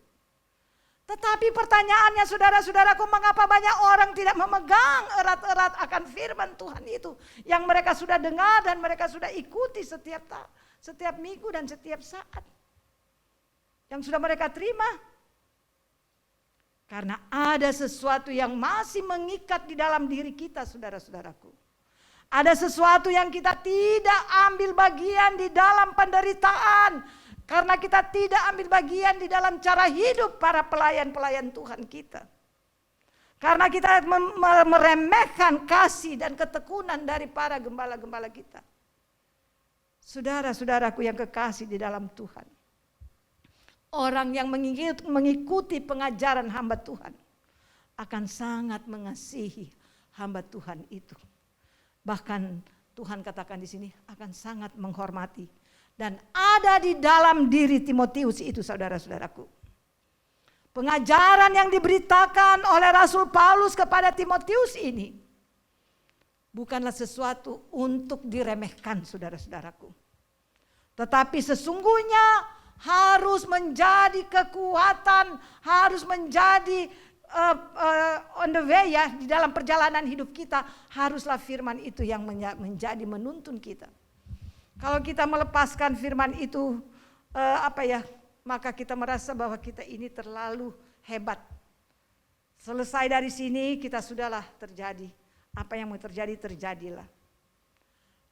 Tetapi pertanyaannya saudara-saudaraku, mengapa banyak orang tidak memegang erat-erat akan firman Tuhan itu yang mereka sudah dengar dan mereka sudah ikuti setiap minggu dan setiap saat yang sudah mereka terima? Karena ada sesuatu yang masih mengikat di dalam diri kita, saudara-saudaraku. Ada sesuatu yang kita tidak ambil bagian di dalam penderitaan. Karena kita tidak ambil bagian di dalam cara hidup para pelayan-pelayan Tuhan kita. Karena kita meremehkan kasih dan ketekunan dari para gembala-gembala kita. Saudara-saudaraku yang kekasih di dalam Tuhan. Orang yang mengikuti pengajaran hamba Tuhan akan sangat mengasihi hamba Tuhan itu. Bahkan Tuhan katakan di sini akan sangat menghormati. Dan ada di dalam diri Timotius itu, saudara-saudaraku. Pengajaran yang diberitakan oleh Rasul Paulus kepada Timotius ini bukanlah sesuatu untuk diremehkan, saudara-saudaraku. Tetapi sesungguhnya harus menjadi kekuatan, harus menjadi on the way ya, di dalam perjalanan hidup kita. Haruslah firman itu yang menjadi menuntun kita. Kalau kita melepaskan firman itu, maka kita merasa bahwa kita ini terlalu hebat. Selesai dari sini kita sudahlah terjadi. Apa yang mau terjadi, terjadilah.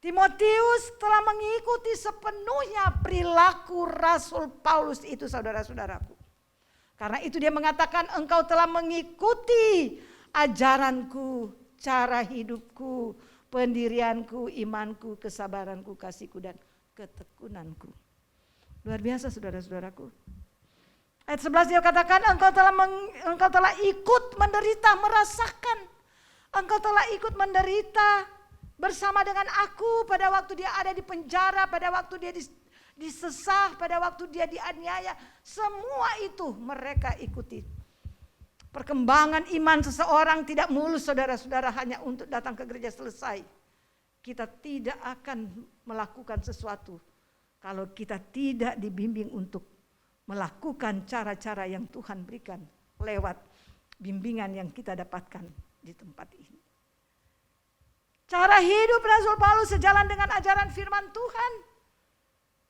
Timotius telah mengikuti sepenuhnya perilaku Rasul Paulus itu, saudara-saudaraku. Karena itu dia mengatakan, engkau telah mengikuti ajaranku, cara hidupku, pendirianku, imanku, kesabaranku, kasihku, dan ketekunanku. Luar biasa, saudara-saudaraku. Ayat 11 dia katakan, engkau telah ikut menderita, merasakan. Engkau telah ikut menderita bersama dengan aku pada waktu dia ada di penjara, pada waktu dia disesah, pada waktu dia dianiaya. Semua itu mereka ikuti. Perkembangan iman seseorang tidak mulus saudara-saudara hanya untuk datang ke gereja selesai. Kita tidak akan melakukan sesuatu kalau kita tidak dibimbing untuk melakukan cara-cara yang Tuhan berikan lewat bimbingan yang kita dapatkan di tempat ini. Cara hidup Rasul Paulus sejalan dengan ajaran firman Tuhan.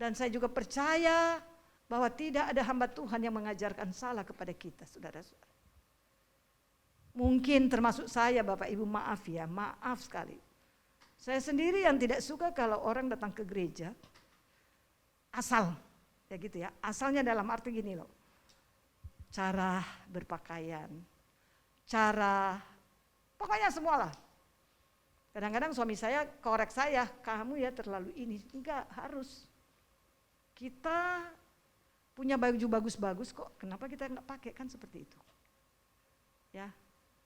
Dan saya juga percaya bahwa tidak ada hamba Tuhan yang mengajarkan salah kepada kita, saudara-saudara. Mungkin termasuk saya, Bapak Ibu, maaf ya, maaf sekali. Saya sendiri yang tidak suka kalau orang datang ke gereja asal, ya gitu ya. Asalnya dalam arti gini loh, cara berpakaian, cara, pokoknya semualah. Kadang-kadang suami saya korek saya, kamu ya terlalu ini. Enggak, harus. Kita punya baju bagus-bagus kok, kenapa kita enggak pakai, kan seperti itu. Ya.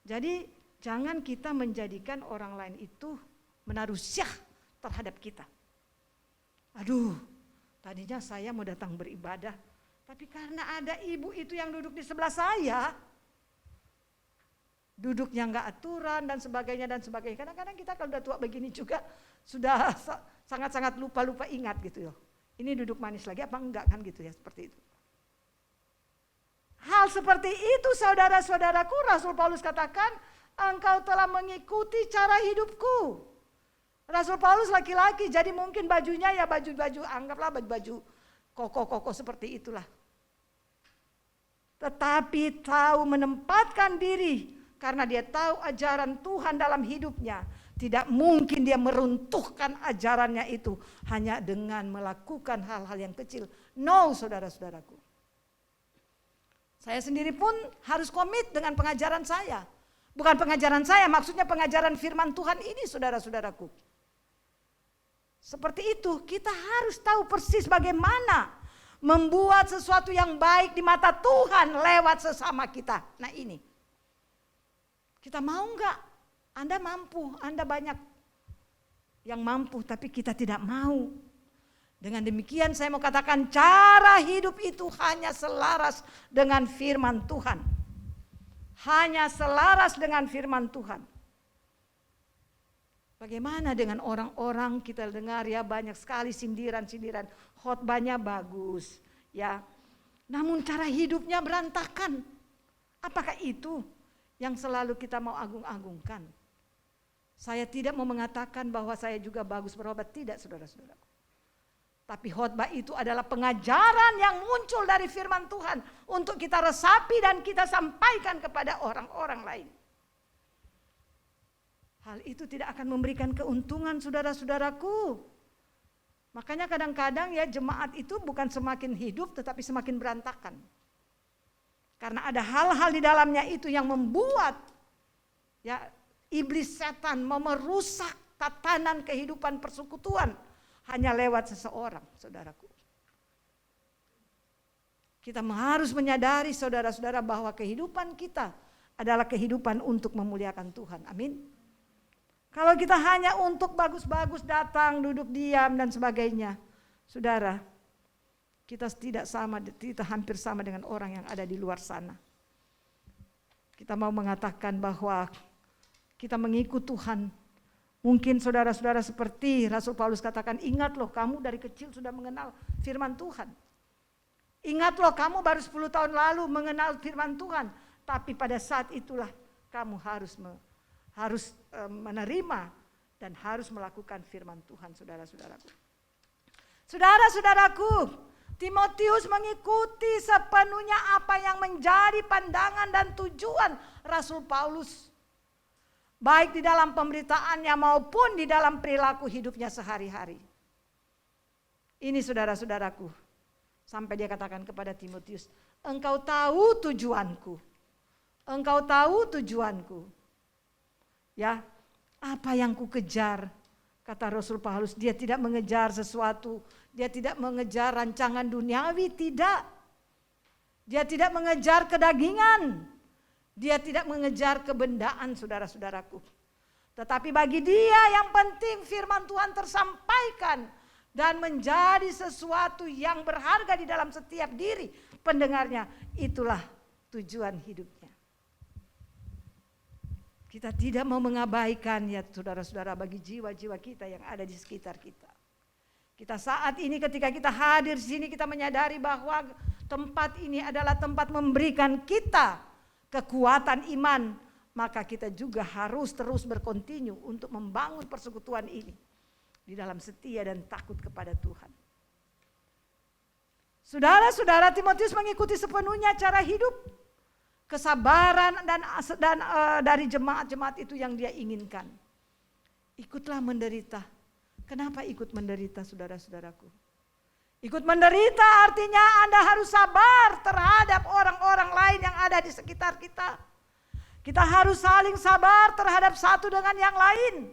Jadi jangan kita menjadikan orang lain itu menaruh syah terhadap kita. Aduh, tadinya saya mau datang beribadah, tapi karena ada ibu itu yang duduk di sebelah saya, duduknya enggak aturan dan sebagainya dan sebagainya. Kadang-kadang kita kalau udah tua begini juga sudah sangat-sangat lupa-lupa ingat gitu ya. Ini duduk manis lagi apa enggak kan gitu ya, seperti itu. Hal seperti itu saudara-saudaraku, Rasul Paulus katakan, engkau telah mengikuti cara hidupku. Rasul Paulus laki-laki, jadi mungkin bajunya ya baju-baju, anggaplah baju-baju koko-koko seperti itulah. Tetapi tahu menempatkan diri, karena dia tahu ajaran Tuhan dalam hidupnya. Tidak mungkin dia meruntuhkan ajarannya itu hanya dengan melakukan hal-hal yang kecil. No, saudara-saudaraku. Saya sendiri pun harus komit dengan pengajaran saya. Bukan pengajaran saya, maksudnya pengajaran firman Tuhan ini, saudara-saudaraku. Seperti itu, kita harus tahu persis bagaimana membuat sesuatu yang baik di mata Tuhan lewat sesama kita. Nah ini, kita mau enggak? Anda mampu, Anda banyak yang mampu, tapi kita tidak mau. Dengan demikian saya mau katakan cara hidup itu hanya selaras dengan firman Tuhan. Hanya selaras dengan firman Tuhan. Bagaimana dengan orang-orang, kita dengar ya banyak sekali sindiran-sindiran, khotbahnya bagus ya. Namun cara hidupnya berantakan. Apakah itu yang selalu kita mau agung-agungkan? Saya tidak mau mengatakan bahwa saya juga bagus berkhotbah, tidak saudara-saudara. Tapi khotbah itu adalah pengajaran yang muncul dari firman Tuhan untuk kita resapi dan kita sampaikan kepada orang-orang lain. Hal itu tidak akan memberikan keuntungan saudara-saudaraku. Makanya kadang-kadang ya jemaat itu bukan semakin hidup tetapi semakin berantakan. Karena ada hal-hal di dalamnya itu yang membuat ya iblis setan mau merusak tatanan kehidupan persekutuan. Hanya lewat seseorang, saudaraku. Kita harus menyadari saudara-saudara bahwa kehidupan kita adalah kehidupan untuk memuliakan Tuhan. Amin. Kalau kita hanya untuk bagus-bagus datang, duduk diam dan sebagainya. Saudara, kita hampir sama dengan orang yang ada di luar sana. Kita mau mengatakan bahwa kita mengikut Tuhan. Mungkin saudara-saudara seperti Rasul Paulus katakan, ingat loh kamu dari kecil sudah mengenal firman Tuhan. Ingat loh kamu baru 10 tahun lalu mengenal firman Tuhan. Tapi pada saat itulah kamu harus menerima dan harus melakukan firman Tuhan, saudara-saudaraku. Saudara-saudaraku, Timotius mengikuti sepenuhnya apa yang menjadi pandangan dan tujuan Rasul Paulus. Baik di dalam pemberitaannya maupun di dalam perilaku hidupnya sehari-hari. Ini saudara-saudaraku, sampai dia katakan kepada Timotius, engkau tahu tujuanku. Engkau tahu tujuanku. Ya, apa yang ku kejar? Kata Rasul Paulus, dia tidak mengejar sesuatu, dia tidak mengejar rancangan duniawi, tidak. Dia tidak mengejar kedagingan. Dia tidak mengejar kebendaan, saudara-saudaraku. Tetapi bagi dia yang penting firman Tuhan tersampaikan dan menjadi sesuatu yang berharga di dalam setiap diri pendengarnya. Itulah tujuan hidupnya. Kita tidak mau mengabaikan ya saudara-saudara bagi jiwa-jiwa kita yang ada di sekitar kita. Kita saat ini ketika kita hadir di sini kita menyadari bahwa tempat ini adalah tempat memberikan kita kekuatan iman. Maka kita juga harus terus berkontinu untuk membangun persekutuan ini di dalam setia dan takut kepada Tuhan. Saudara-saudara, Timotius mengikuti sepenuhnya cara hidup kesabaran dan dari jemaat-jemaat itu yang dia inginkan. Ikutlah menderita. Kenapa ikut menderita, saudara-saudaraku? Ikut menderita artinya Anda harus sabar terhadap orang-orang lain yang ada di sekitar kita. Kita harus saling sabar terhadap satu dengan yang lain.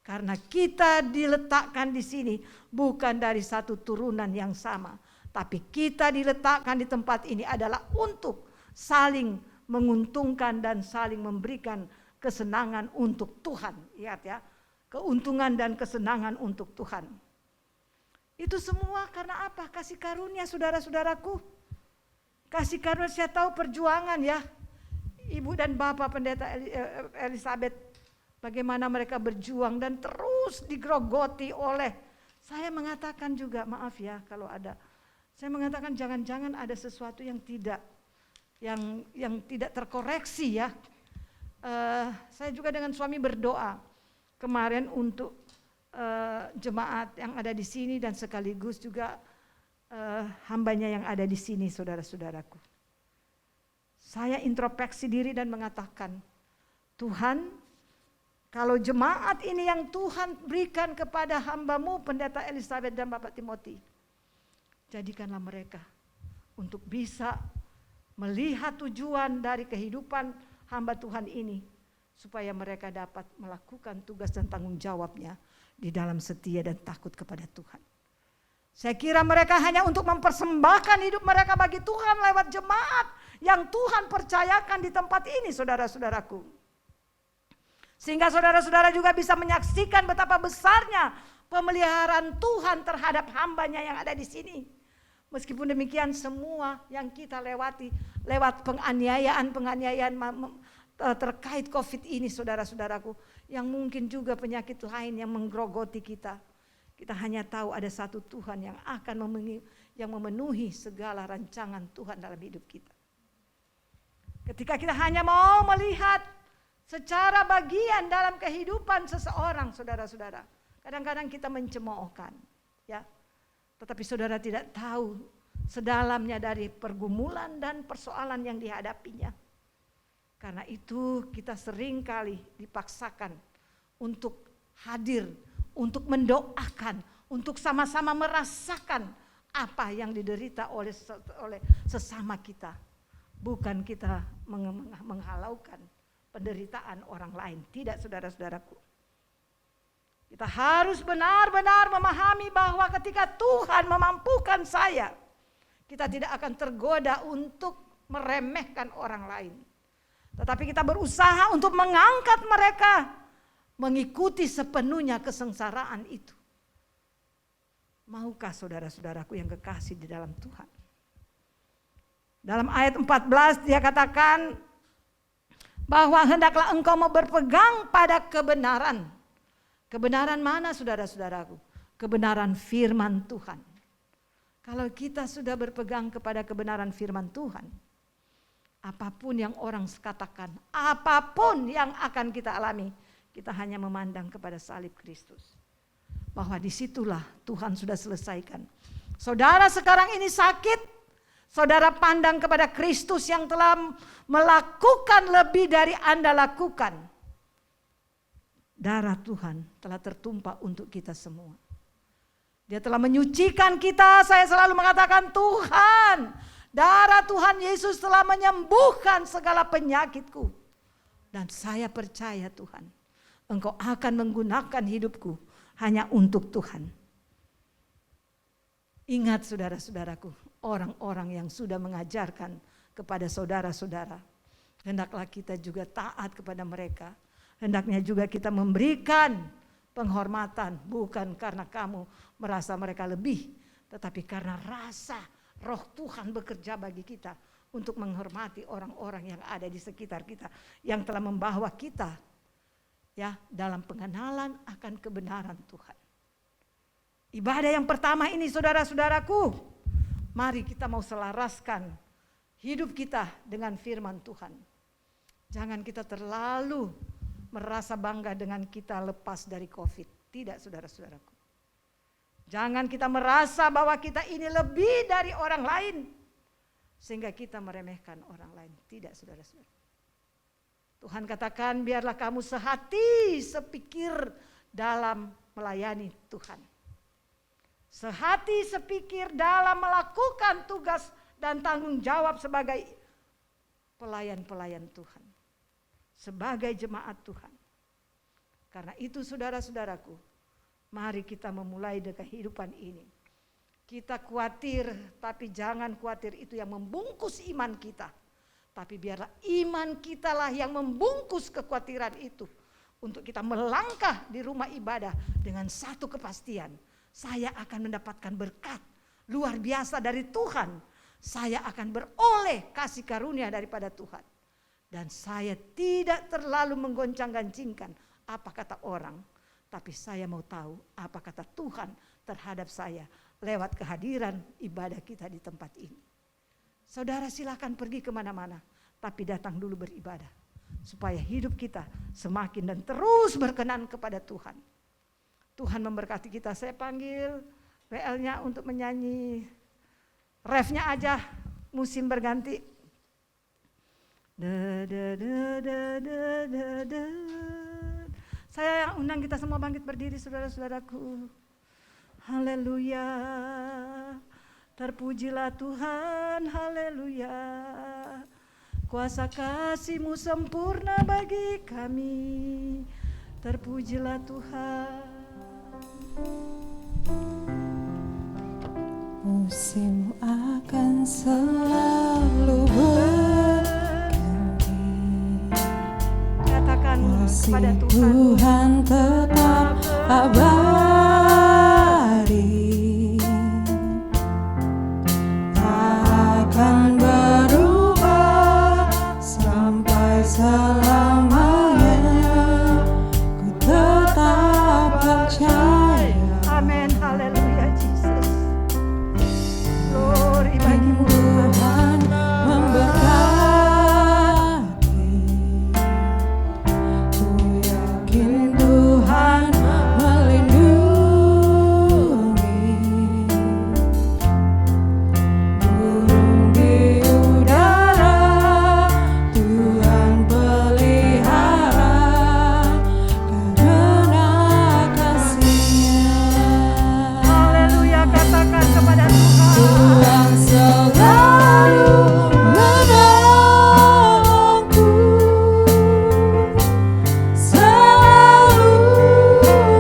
Karena kita diletakkan di sini bukan dari satu turunan yang sama. Tapi kita diletakkan di tempat ini adalah untuk saling menguntungkan dan saling memberikan kesenangan untuk Tuhan. Lihat ya, keuntungan dan kesenangan untuk Tuhan. Itu semua karena apa? Kasih karunia saudara-saudaraku. Kasih karunia, saya tahu perjuangan ya. Ibu dan Bapak Pendeta Elizabeth, bagaimana mereka berjuang dan terus digrogoti oleh, saya mengatakan juga, maaf ya kalau ada, saya mengatakan jangan-jangan ada sesuatu yang tidak terkoreksi ya. Saya juga dengan suami berdoa kemarin untuk jemaat yang ada di sini dan sekaligus juga hambanya yang ada di sini, saudara-saudaraku. Saya introspeksi diri dan mengatakan, Tuhan, kalau jemaat ini yang Tuhan berikan kepada hamba-Mu Pendeta Elizabeth dan Bapak Timothy, jadikanlah mereka untuk bisa melihat tujuan dari kehidupan hamba Tuhan ini, supaya mereka dapat melakukan tugas dan tanggung jawabnya di dalam setia dan takut kepada Tuhan. Saya kira mereka hanya untuk mempersembahkan hidup mereka bagi Tuhan lewat jemaat yang Tuhan percayakan di tempat ini, saudara-saudaraku. Sehingga saudara-saudara juga bisa menyaksikan betapa besarnya pemeliharaan Tuhan terhadap hambanya yang ada di sini. Meskipun demikian semua yang kita lewati lewat penganiayaan terkait COVID ini, saudara-saudaraku, yang mungkin juga penyakit lain yang menggerogoti kita. Kita hanya tahu ada satu Tuhan yang akan memenuhi segala rancangan Tuhan dalam hidup kita. Ketika kita hanya mau melihat secara bagian dalam kehidupan seseorang, saudara-saudara, kadang-kadang kita mencemoohkan, ya. Tetapi saudara tidak tahu sedalamnya dari pergumulan dan persoalan yang dihadapinya. Karena itu kita sering kali dipaksakan untuk hadir, untuk mendoakan, untuk sama-sama merasakan apa yang diderita oleh sesama kita. Bukan kita menghalaukan penderitaan orang lain. Tidak, saudara-saudaraku. Kita harus benar-benar memahami bahwa ketika Tuhan memampukan saya, kita tidak akan tergoda untuk meremehkan orang lain. Tetapi kita berusaha untuk mengangkat mereka mengikuti sepenuhnya kesengsaraan itu. Maukah saudara-saudaraku yang kekasih di dalam Tuhan? Dalam ayat 14 dia katakan bahwa hendaklah engkau mau berpegang pada kebenaran. Kebenaran mana, saudara-saudaraku? Kebenaran firman Tuhan. Kalau kita sudah berpegang kepada kebenaran firman Tuhan, apapun yang orang katakan, apapun yang akan kita alami, kita hanya memandang kepada salib Kristus. Bahwa disitulah Tuhan sudah selesaikan. Saudara sekarang ini sakit, saudara pandang kepada Kristus yang telah melakukan lebih dari Anda lakukan. Darah Tuhan telah tertumpah untuk kita semua. Dia telah menyucikan kita. Saya selalu mengatakan, Tuhan, darah Tuhan Yesus telah menyembuhkan segala penyakitku. Dan saya percaya Tuhan, Engkau akan menggunakan hidupku hanya untuk Tuhan. Ingat saudara-saudaraku, orang-orang yang sudah mengajarkan kepada saudara-saudara, hendaklah kita juga taat kepada mereka. Hendaknya juga kita memberikan penghormatan, bukan karena kamu merasa mereka lebih, tetapi karena rasa roh Tuhan bekerja bagi kita untuk menghormati orang-orang yang ada di sekitar kita, yang telah membawa kita ya, dalam pengenalan akan kebenaran Tuhan. Ibadah yang pertama ini saudara-saudaraku, mari kita mau selaraskan hidup kita dengan firman Tuhan. Jangan kita terlalu merasa bangga dengan kita lepas dari COVID. Tidak, saudara-saudaraku. Jangan kita merasa bahwa kita ini lebih dari orang lain sehingga kita meremehkan orang lain. Tidak, saudara-saudara. Tuhan katakan biarlah kamu sehati sepikir dalam melayani Tuhan. Sehati sepikir dalam melakukan tugas dan tanggung jawab sebagai pelayan-pelayan Tuhan. Sebagai jemaat Tuhan. Karena itu saudara-saudaraku, mari kita memulai dengan kehidupan ini. Kita khawatir, tapi jangan khawatir itu yang membungkus iman kita. Tapi biarlah iman kita lah yang membungkus kekhawatiran itu. Untuk kita melangkah di rumah ibadah dengan satu kepastian. Saya akan mendapatkan berkat luar biasa dari Tuhan. Saya akan beroleh kasih karunia daripada Tuhan. Dan saya tidak terlalu menggoncang-gancingkan apa kata orang. Tapi saya mau tahu apa kata Tuhan terhadap saya lewat kehadiran ibadah kita di tempat ini. Saudara silakan pergi kemana-mana, tapi datang dulu beribadah. Supaya hidup kita semakin dan terus berkenan kepada Tuhan. Tuhan memberkati kita. Saya panggil PL-nya untuk menyanyi. Refnya aja, musim berganti. Saya undang kita semua bangkit berdiri saudara-saudaraku. Haleluya. Terpujilah Tuhan, haleluya. Kuasa kasih-Mu sempurna bagi kami. Terpujilah Tuhan. Musim akan selalu berganti. Katakan kepada Tuhan. Tuhan tetap abadi, tak akan berubah sampai selamanya. Ku tetap percaya. Amin, haleluya Jesus. Glory bagimu Tuhan memberkati. Ku yakin Tuhan melindungi. Burung di udara Tuhan pelihara karena kasih-Nya. Haleluya, katakan kepada Tuhan. Tuhan selalu menolongku, selalu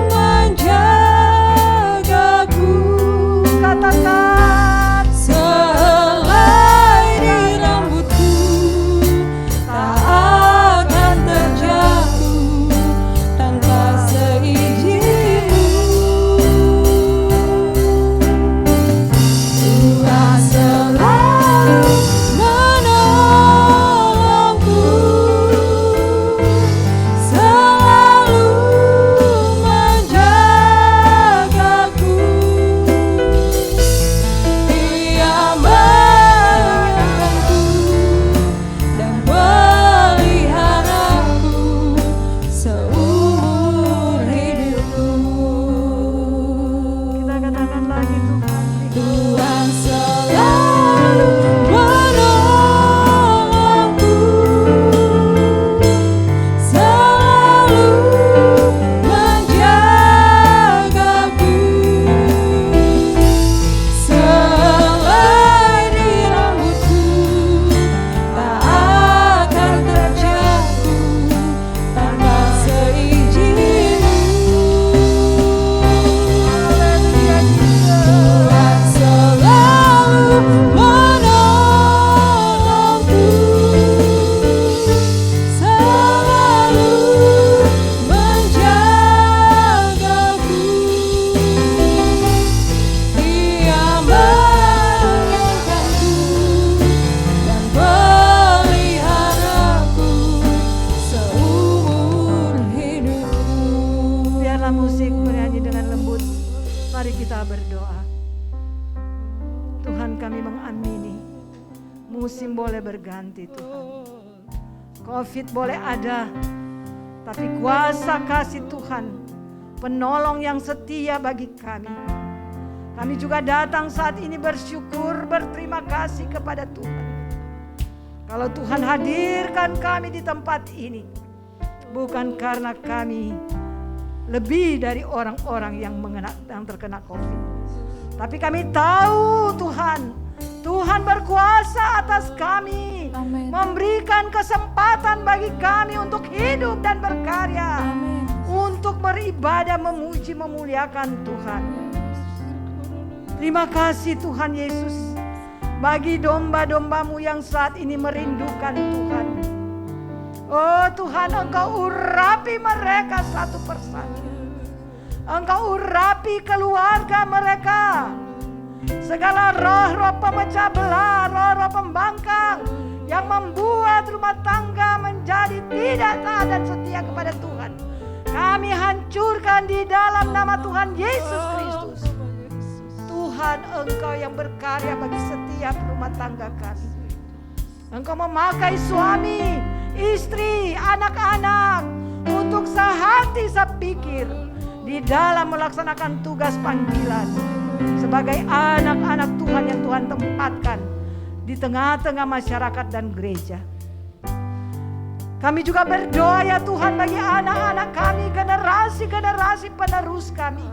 menjagaku. Katakan. Selai di rambutku tak akan terjatuh tanpa seizin-Mu. Tuhan selalu menolongku, selalu menjagaku. Dia menyertaku dan peliharaku seumur hidupku. Kita katakan lagi Tuhan. Tuhan selalu menolongku, selalu menjagaku. Selai di rambutku tak akan terjatuh tanpa seizin-Mu. Tuhan selalu kami mengamini, musim boleh berganti Tuhan. Covid boleh ada, tapi kuasa kasih Tuhan, penolong yang setia bagi kami. Kami juga datang saat ini bersyukur, berterima kasih kepada Tuhan. Kalau Tuhan hadirkan kami di tempat ini, bukan karena kami lebih dari orang-orang yang terkena COVID, tapi kami tahu Tuhan berkuasa atas kami. Amin. Memberikan kesempatan bagi kami untuk hidup dan berkarya. Amin. Untuk beribadah, memuji, memuliakan Tuhan. Terima kasih Tuhan Yesus, bagi domba-dombamu yang saat ini merindukan Tuhan. Oh Tuhan, Engkau urapi mereka satu persatu. Engkau urapi keluarga mereka. Segala roh-roh pemecah belah, roh-roh pembangkang yang membuat rumah tangga menjadi tidak taat dan setia kepada Tuhan, kami hancurkan di dalam nama Tuhan Yesus Kristus. Tuhan, Engkau yang berkarya bagi setiap rumah tangga kami. Engkau memakai suami, istri, anak-anak untuk sehati sepikir di dalam melaksanakan tugas panggilan sebagai anak-anak Tuhan yang Tuhan tempatkan di tengah-tengah masyarakat dan gereja. Kami juga berdoa ya Tuhan bagi anak-anak kami, generasi-generasi penerus kami.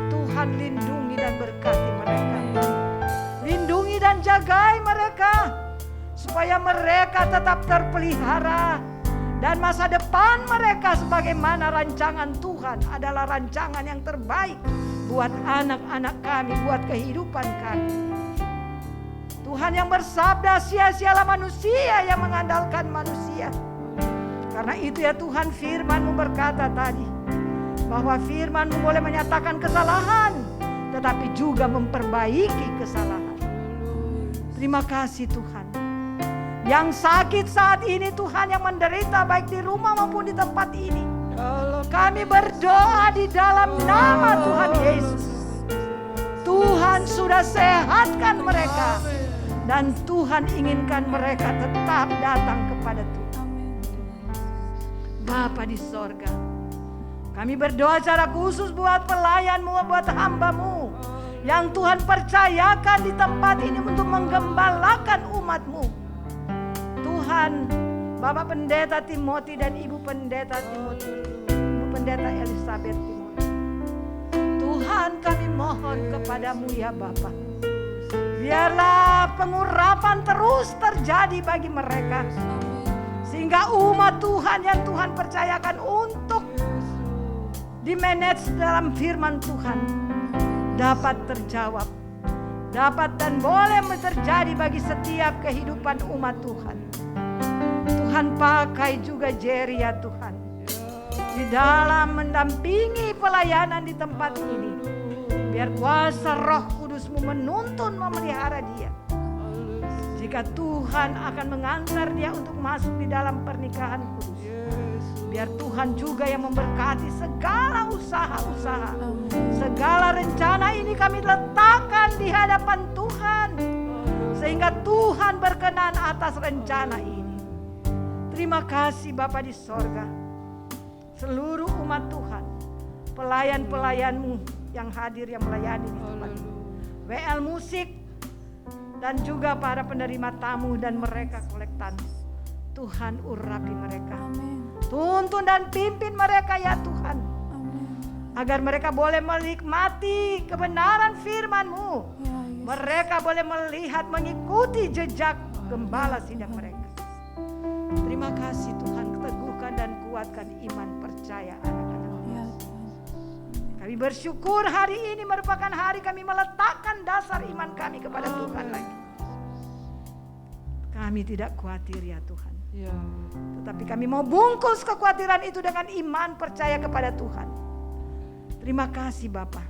Tuhan lindungi dan berkati mereka. Lindungi dan jagai mereka supaya mereka tetap terpelihara. Dan masa depan mereka sebagaimana rancangan Tuhan adalah rancangan yang terbaik buat anak-anak kami, buat kehidupan kami. Tuhan yang bersabda, sia-sialah manusia yang mengandalkan manusia. Karena itu ya Tuhan, firman-Mu berkata tadi, bahwa firman-Mu boleh menyatakan kesalahan, tetapi juga memperbaiki kesalahan. Terima kasih Tuhan. Yang sakit saat ini Tuhan, yang menderita baik di rumah maupun di tempat ini, kami berdoa di dalam nama Tuhan Yesus. Tuhan sudah sehatkan mereka. Dan Tuhan inginkan mereka tetap datang kepada Tuhan. Bapa di sorga, kami berdoa secara khusus buat pelayan-Mu, buat hamba-Mu yang Tuhan percayakan di tempat ini untuk menggembalakan umat-Mu. Tuhan, Bapak Pendeta Timothy dan Ibu Pendeta Timothy, Ibu Pendeta Elizabeth Timothy, Tuhan kami mohon kepadamu ya Bapak, biarlah pengurapan terus terjadi bagi mereka, sehingga umat Tuhan yang Tuhan percayakan untuk dimanage dalam firman Tuhan dapat terjawab, dapat dan boleh terjadi bagi setiap kehidupan umat Tuhan. Tuhan pakai juga Jerry ya Tuhan, di dalam mendampingi pelayanan di tempat ini. Biar kuasa Roh Kudus-Mu menuntun, memelihara dia. Jika Tuhan akan mengantar dia untuk masuk di dalam pernikahan kudus, biar Tuhan juga yang memberkati segala usaha-usaha. Segala rencana ini kami letakkan di hadapan Tuhan, sehingga Tuhan berkenan atas rencana ini. Terima kasih Bapa di sorga, seluruh umat Tuhan, pelayan-pelayan-Mu yang hadir, yang melayani di tempat ini, WL Musik, dan juga para penerima tamu dan mereka kolektan. Tuhan urapi mereka. Tuntun dan pimpin mereka ya Tuhan. Agar mereka boleh menikmati kebenaran firman-Mu. Mereka boleh melihat, mengikuti jejak gembala sidang mereka. Terima kasih Tuhan, teguhkan dan kuatkan iman percaya anak-anak-Mu. Kami bersyukur hari ini merupakan hari kami meletakkan dasar iman kami kepada Tuhan lagi. Kami tidak khawatir ya Tuhan. Tetapi kami mau bungkus kekhawatiran itu dengan iman percaya kepada Tuhan. Terima kasih Bapa.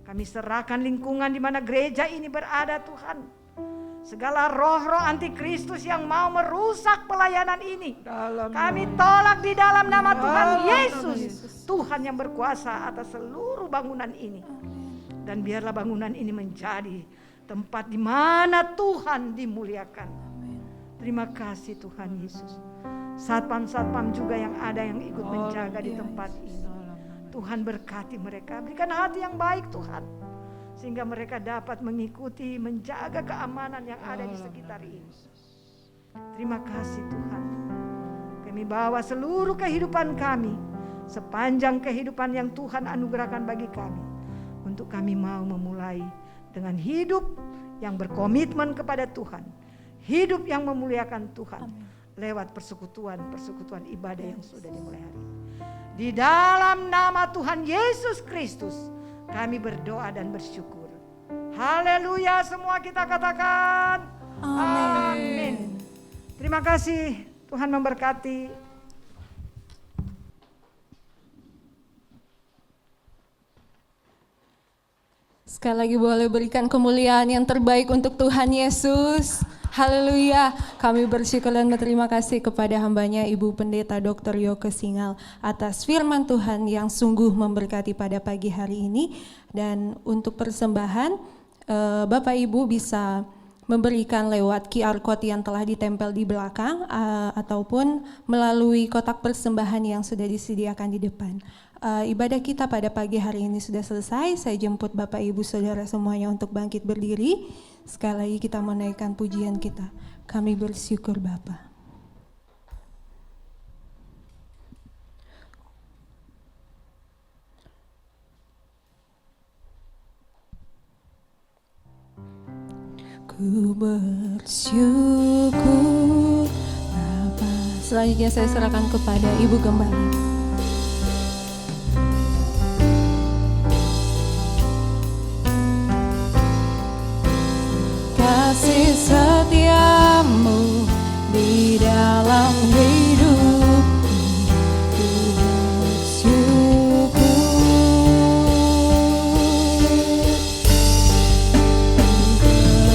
Kami serahkan lingkungan di mana gereja ini berada Tuhan. Segala roh-roh antikristus yang mau merusak pelayanan ini, kami tolak di dalam nama Tuhan Yesus. Tuhan yang berkuasa atas seluruh bangunan ini. Dan biarlah bangunan ini menjadi tempat di mana Tuhan dimuliakan. Terima kasih Tuhan Yesus. Satpam-satpam juga yang ada yang ikut menjaga di tempat ini. Tuhan berkati mereka, berikan hati yang baik Tuhan, sehingga mereka dapat mengikuti, menjaga keamanan yang ada di sekitar ini. Terima kasih Tuhan. Kami bawa seluruh kehidupan kami, sepanjang kehidupan yang Tuhan anugerahkan bagi kami, untuk kami mau memulai dengan hidup yang berkomitmen kepada Tuhan, hidup yang memuliakan Tuhan. Lewat persekutuan ibadah yang sudah dimulai hari ini. Di dalam nama Tuhan Yesus Kristus kami berdoa dan bersyukur. Haleluya, semua kita katakan amin. Terima kasih, Tuhan memberkati. Sekali lagi boleh berikan kemuliaan yang terbaik untuk Tuhan Yesus. Haleluya, kami bersyukur dan berterima kasih kepada hambanya Ibu Pendeta Dr. Yoke Singal atas firman Tuhan yang sungguh memberkati pada pagi hari ini. Dan untuk persembahan, Bapak Ibu bisa memberikan lewat QR Code yang telah ditempel di belakang ataupun melalui kotak persembahan yang sudah disediakan di depan. Ibadah kita pada pagi hari ini sudah selesai. Saya jemput Bapak Ibu Saudara semuanya untuk bangkit berdiri. Sekali lagi kita menaikkan pujian kita. Kami bersyukur Bapa. Ku bersyukur Bapa. Selanjutnya saya serahkan kepada Ibu Gembala. Kasih setiamu di dalam hidupku, ku bersyukur.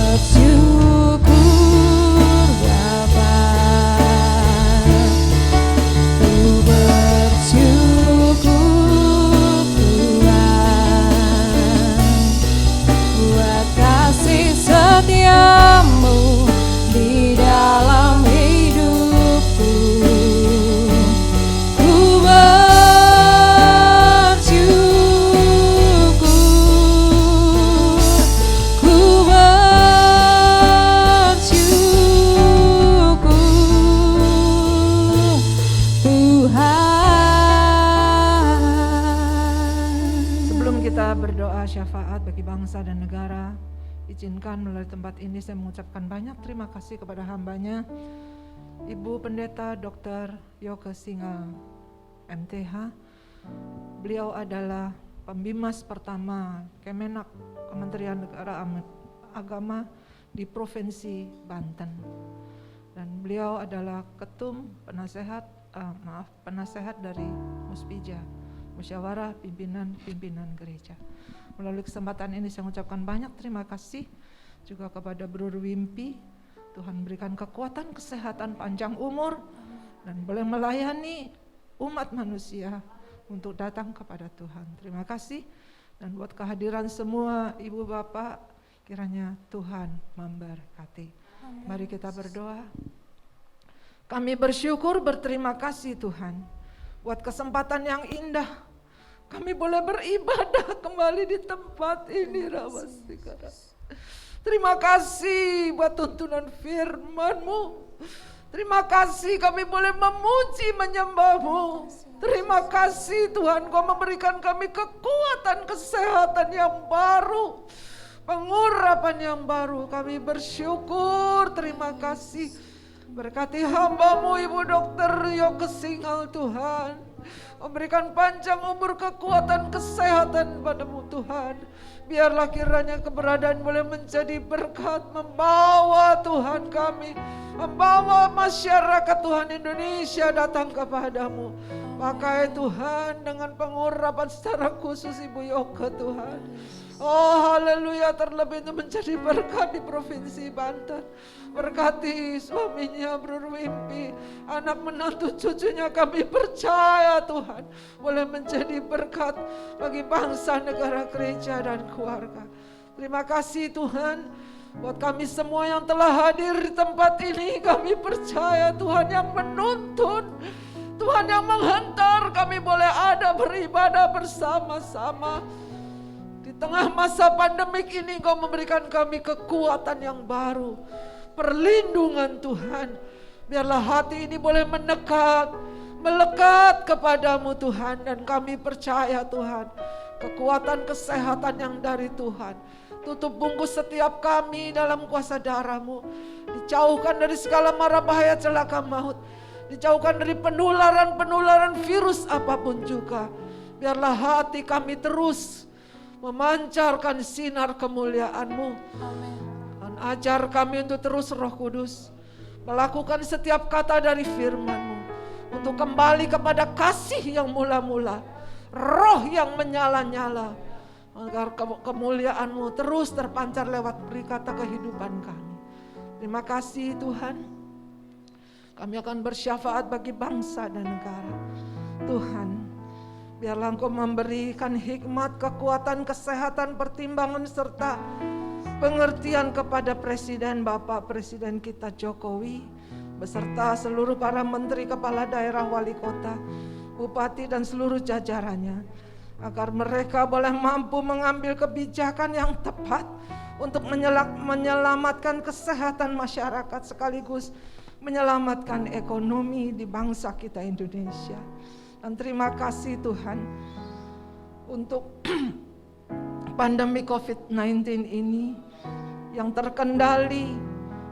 Bersyukur Bapa, ku bersyukur Tuhan, buat kasih setiamu di dalam hidupku. Ku bersyukur, ku bersyukur Tuhan. Sebelum kita berdoa syafaat bagi bangsa dan negara, izinkan melalui tempat ini saya mengucapkan banyak terima kasih kepada hambanya Ibu Pendeta Dr. Yoke Singal MTH. Beliau adalah pembimas pertama Kemenak Kementerian Negara Agama di Provinsi Banten, dan beliau adalah ketum penasehat dari Muspija, Musyawarah Pimpinan Gereja. Melalui kesempatan ini saya mengucapkan banyak terima kasih juga kepada Brother Wimpi. Tuhan berikan kekuatan, kesehatan, panjang umur, dan boleh melayani umat manusia untuk datang kepada Tuhan. Terima kasih. Dan buat kehadiran semua ibu bapak, kiranya Tuhan memberkati. Mari kita berdoa. Kami bersyukur, berterima kasih Tuhan buat kesempatan yang indah. Kami boleh beribadah kembali di tempat ini, Rawasikara. Terima kasih buat tuntunan firman-Mu. Terima kasih kami boleh memuji menyembah-Mu. Terima kasih Tuhan, Kau memberikan kami kekuatan, kesehatan yang baru, pengurapan yang baru. Kami bersyukur, terima kasih. Berkati hamba-Mu Ibu Dr. Yoke Singal Tuhan. Memberikan panjang umur, kekuatan, kesehatan padamu Tuhan. Biarlah kiranya keberadaan boleh menjadi berkat, membawa Tuhan kami, membawa masyarakat Tuhan Indonesia datang kepadamu. Pakai Tuhan dengan pengurapan secara khusus Ibu Yoke Tuhan. Oh haleluya, terlebih itu menjadi berkat di Provinsi Banten. Berkati suaminya Bro Wimpi, anak menantu cucunya, kami percaya Tuhan boleh menjadi berkat bagi bangsa, negara, gereja dan keluarga. Terima kasih Tuhan, buat kami semua yang telah hadir di tempat ini. Kami percaya Tuhan yang menuntun, Tuhan yang menghantar kami boleh ada beribadah bersama-sama. Di tengah masa pandemik ini Engkau memberikan kami kekuatan yang baru, perlindungan Tuhan. Biarlah hati ini boleh melekat kepadamu Tuhan. Dan kami percaya Tuhan, kekuatan kesehatan yang dari Tuhan. Tutup bungkus setiap kami dalam kuasa darah-Mu. Dijauhkan dari segala mara bahaya celaka maut. Dijauhkan dari penularan virus apapun juga. Biarlah hati kami terus memancarkan sinar kemuliaan-Mu. Dan ajar kami untuk terus Roh Kudus melakukan setiap kata dari firman-Mu. Untuk kembali kepada kasih yang mula-mula, roh yang menyala-nyala. Agar kemuliaan-Mu terus terpancar lewat berkata kehidupan kami. Terima kasih Tuhan. Kami akan bersyafaat bagi bangsa dan negara. Tuhan, biarlah Engkau memberikan hikmat, kekuatan, kesehatan, pertimbangan, serta pengertian kepada Presiden, Bapak Presiden kita Jokowi, beserta seluruh para menteri, kepala daerah, wali kota, bupati, dan seluruh jajarannya. Agar mereka boleh mampu mengambil kebijakan yang tepat untuk menyelamatkan kesehatan masyarakat sekaligus menyelamatkan ekonomi di bangsa kita Indonesia. Dan terima kasih Tuhan untuk pandemi COVID-19 ini yang terkendali.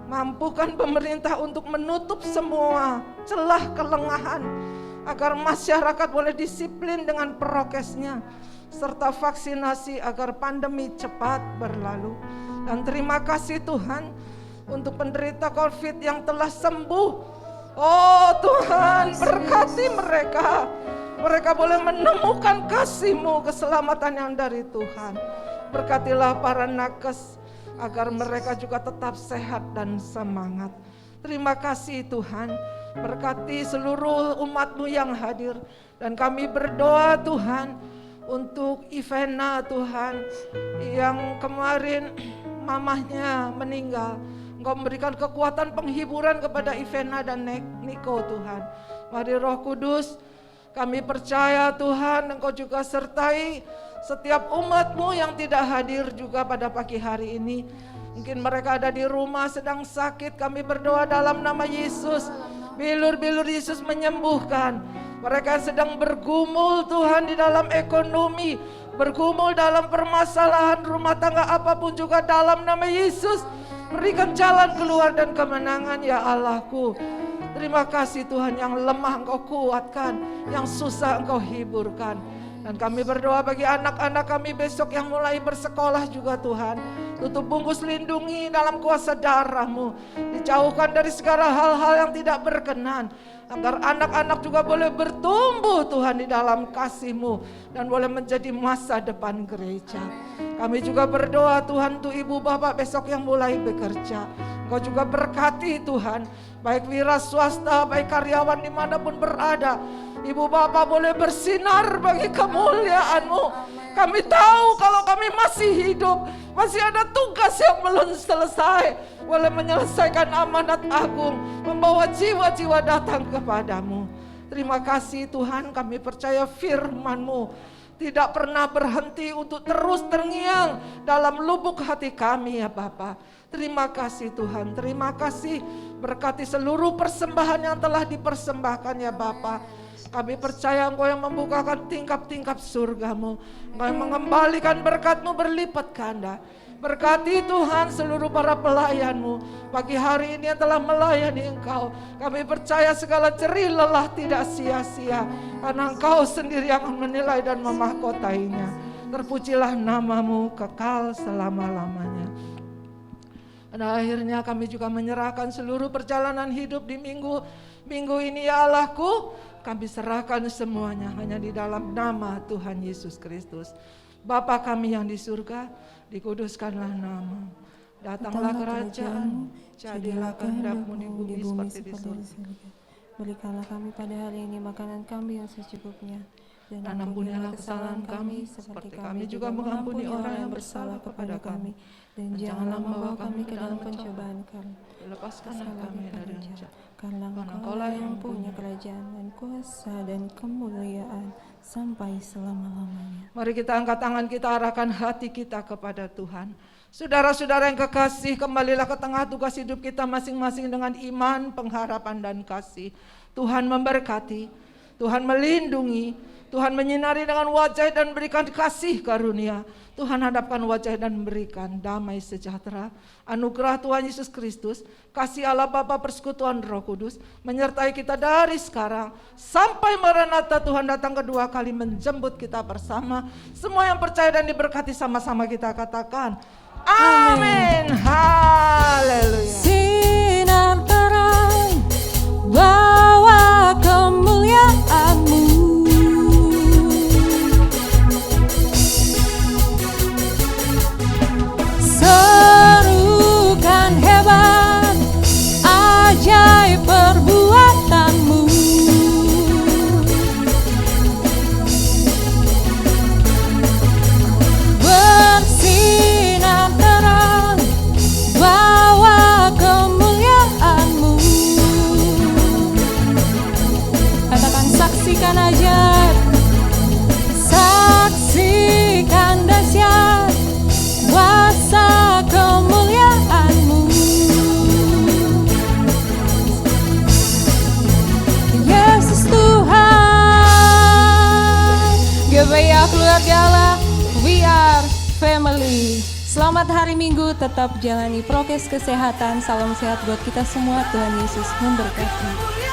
Mampukan pemerintah untuk menutup semua celah kelengahan agar masyarakat boleh disiplin dengan prokesnya serta vaksinasi agar pandemi cepat berlalu. Dan terima kasih Tuhan untuk penderita COVID yang telah sembuh. Oh Tuhan, berkati mereka. Mereka boleh menemukan kasih-Mu, keselamatan yang dari Tuhan. Berkatilah para nakes agar mereka juga tetap sehat dan semangat. Terima kasih Tuhan. Berkati seluruh umat-Mu yang hadir. Dan kami berdoa Tuhan untuk Ivena Tuhan, yang kemarin mamahnya meninggal. Engkau memberikan kekuatan penghiburan kepada Ivena dan Niko Tuhan. Mari Roh Kudus, kami percaya Tuhan Engkau juga sertai setiap umat-Mu yang tidak hadir juga pada pagi hari ini. Mungkin mereka ada di rumah sedang sakit. Kami berdoa dalam nama Yesus, bilur-bilur Yesus menyembuhkan. Mereka sedang bergumul Tuhan di dalam ekonomi, bergumul dalam permasalahan rumah tangga apapun juga, dalam nama Yesus berikan jalan keluar dan kemenangan ya Allahku. Terima kasih Tuhan, yang lemah Engkau kuatkan, yang susah Engkau hiburkan. Dan kami berdoa bagi anak-anak kami besok yang mulai bersekolah juga Tuhan. Tutup bungkus, lindungi dalam kuasa darah-Mu. Dijauhkan dari segala hal-hal yang tidak berkenan. Agar anak-anak juga boleh bertumbuh Tuhan di dalam kasih-Mu. Dan boleh menjadi masa depan gereja. Kami juga berdoa Tuhan untuk ibu bapak besok yang mulai bekerja. Engkau juga berkati Tuhan. Baik wira swasta, baik karyawan dimanapun berada. Ibu bapak boleh bersinar bagi kemuliaan-Mu. Kami tahu kalau kami masih hidup, masih ada tugas yang belum selesai. Boleh menyelesaikan amanat agung, membawa jiwa-jiwa datang kepadamu. Terima kasih Tuhan, kami percaya firman-Mu tidak pernah berhenti untuk terus terngiang dalam lubuk hati kami ya Bapa. Terima kasih Tuhan, terima kasih, berkati seluruh persembahan yang telah dipersembahkan ya Bapa. Kami percaya Engkau yang membukakan tingkap-tingkap surga-Mu, Engkau yang mengembalikan berkat-Mu berlipat ganda. Berkati Tuhan seluruh para pelayan-Mu pagi hari ini yang telah melayani Engkau. Kami percaya segala jerih lelah tidak sia-sia, karena Engkau sendiri yang menilai dan memahkotainya. Terpujilah nama-Mu kekal selama-lamanya. Dan akhirnya kami juga menyerahkan seluruh perjalanan hidup di minggu ini ya Allahku. Kami serahkan semuanya hanya di dalam nama Tuhan Yesus Kristus. Bapa kami yang di surga, dikuduskanlah nama-Mu. Datanglah kerajaan, jadilah kehendak-Mu di bumi seperti di surga. Berikanlah kami pada hari ini makanan kami yang secukupnya. Dan ampunilah kesalahan kami, seperti kami juga mengampuni orang yang bersalah kepada kami. Dan janganlah membawa kami ke dalam pencobaan kami. Lepaskanlah kami dari yang jahat. Karena Engkaulah yang punya kerajaan dan kuasa dan kemuliaan sampai selama-lamanya. Mari kita angkat tangan kita, arahkan hati kita kepada Tuhan. Saudara-saudara yang kekasih, kembalilah ke tengah tugas hidup kita masing-masing dengan iman, pengharapan, dan kasih. Tuhan memberkati, Tuhan melindungi, Tuhan menyinari dengan wajah dan berikan kasih karunia. Tuhan hadapkan wajah dan berikan damai sejahtera. Anugerah Tuhan Yesus Kristus, kasih Allah Bapa, persekutuan Roh Kudus menyertai kita dari sekarang sampai Maranatha Tuhan datang kedua kali menjemput kita bersama. Semua yang percaya dan diberkati sama-sama kita katakan amin. Haleluya. Sinar terang bawa kemuliaan-Mu. Serukan hebat ajaib perbuatan-Mu. Bersinar terang bawa kemuliaan-Mu. Katakan saksikan ajaib, saksikan dahsyat kuasa kemuliaan-Mu. Yesus Tuhan, GBI keluarga Allah, we are family. Selamat hari Minggu, tetap jalani prokes kesehatan. Salam sehat buat kita semua. Tuhan Yesus memberkati.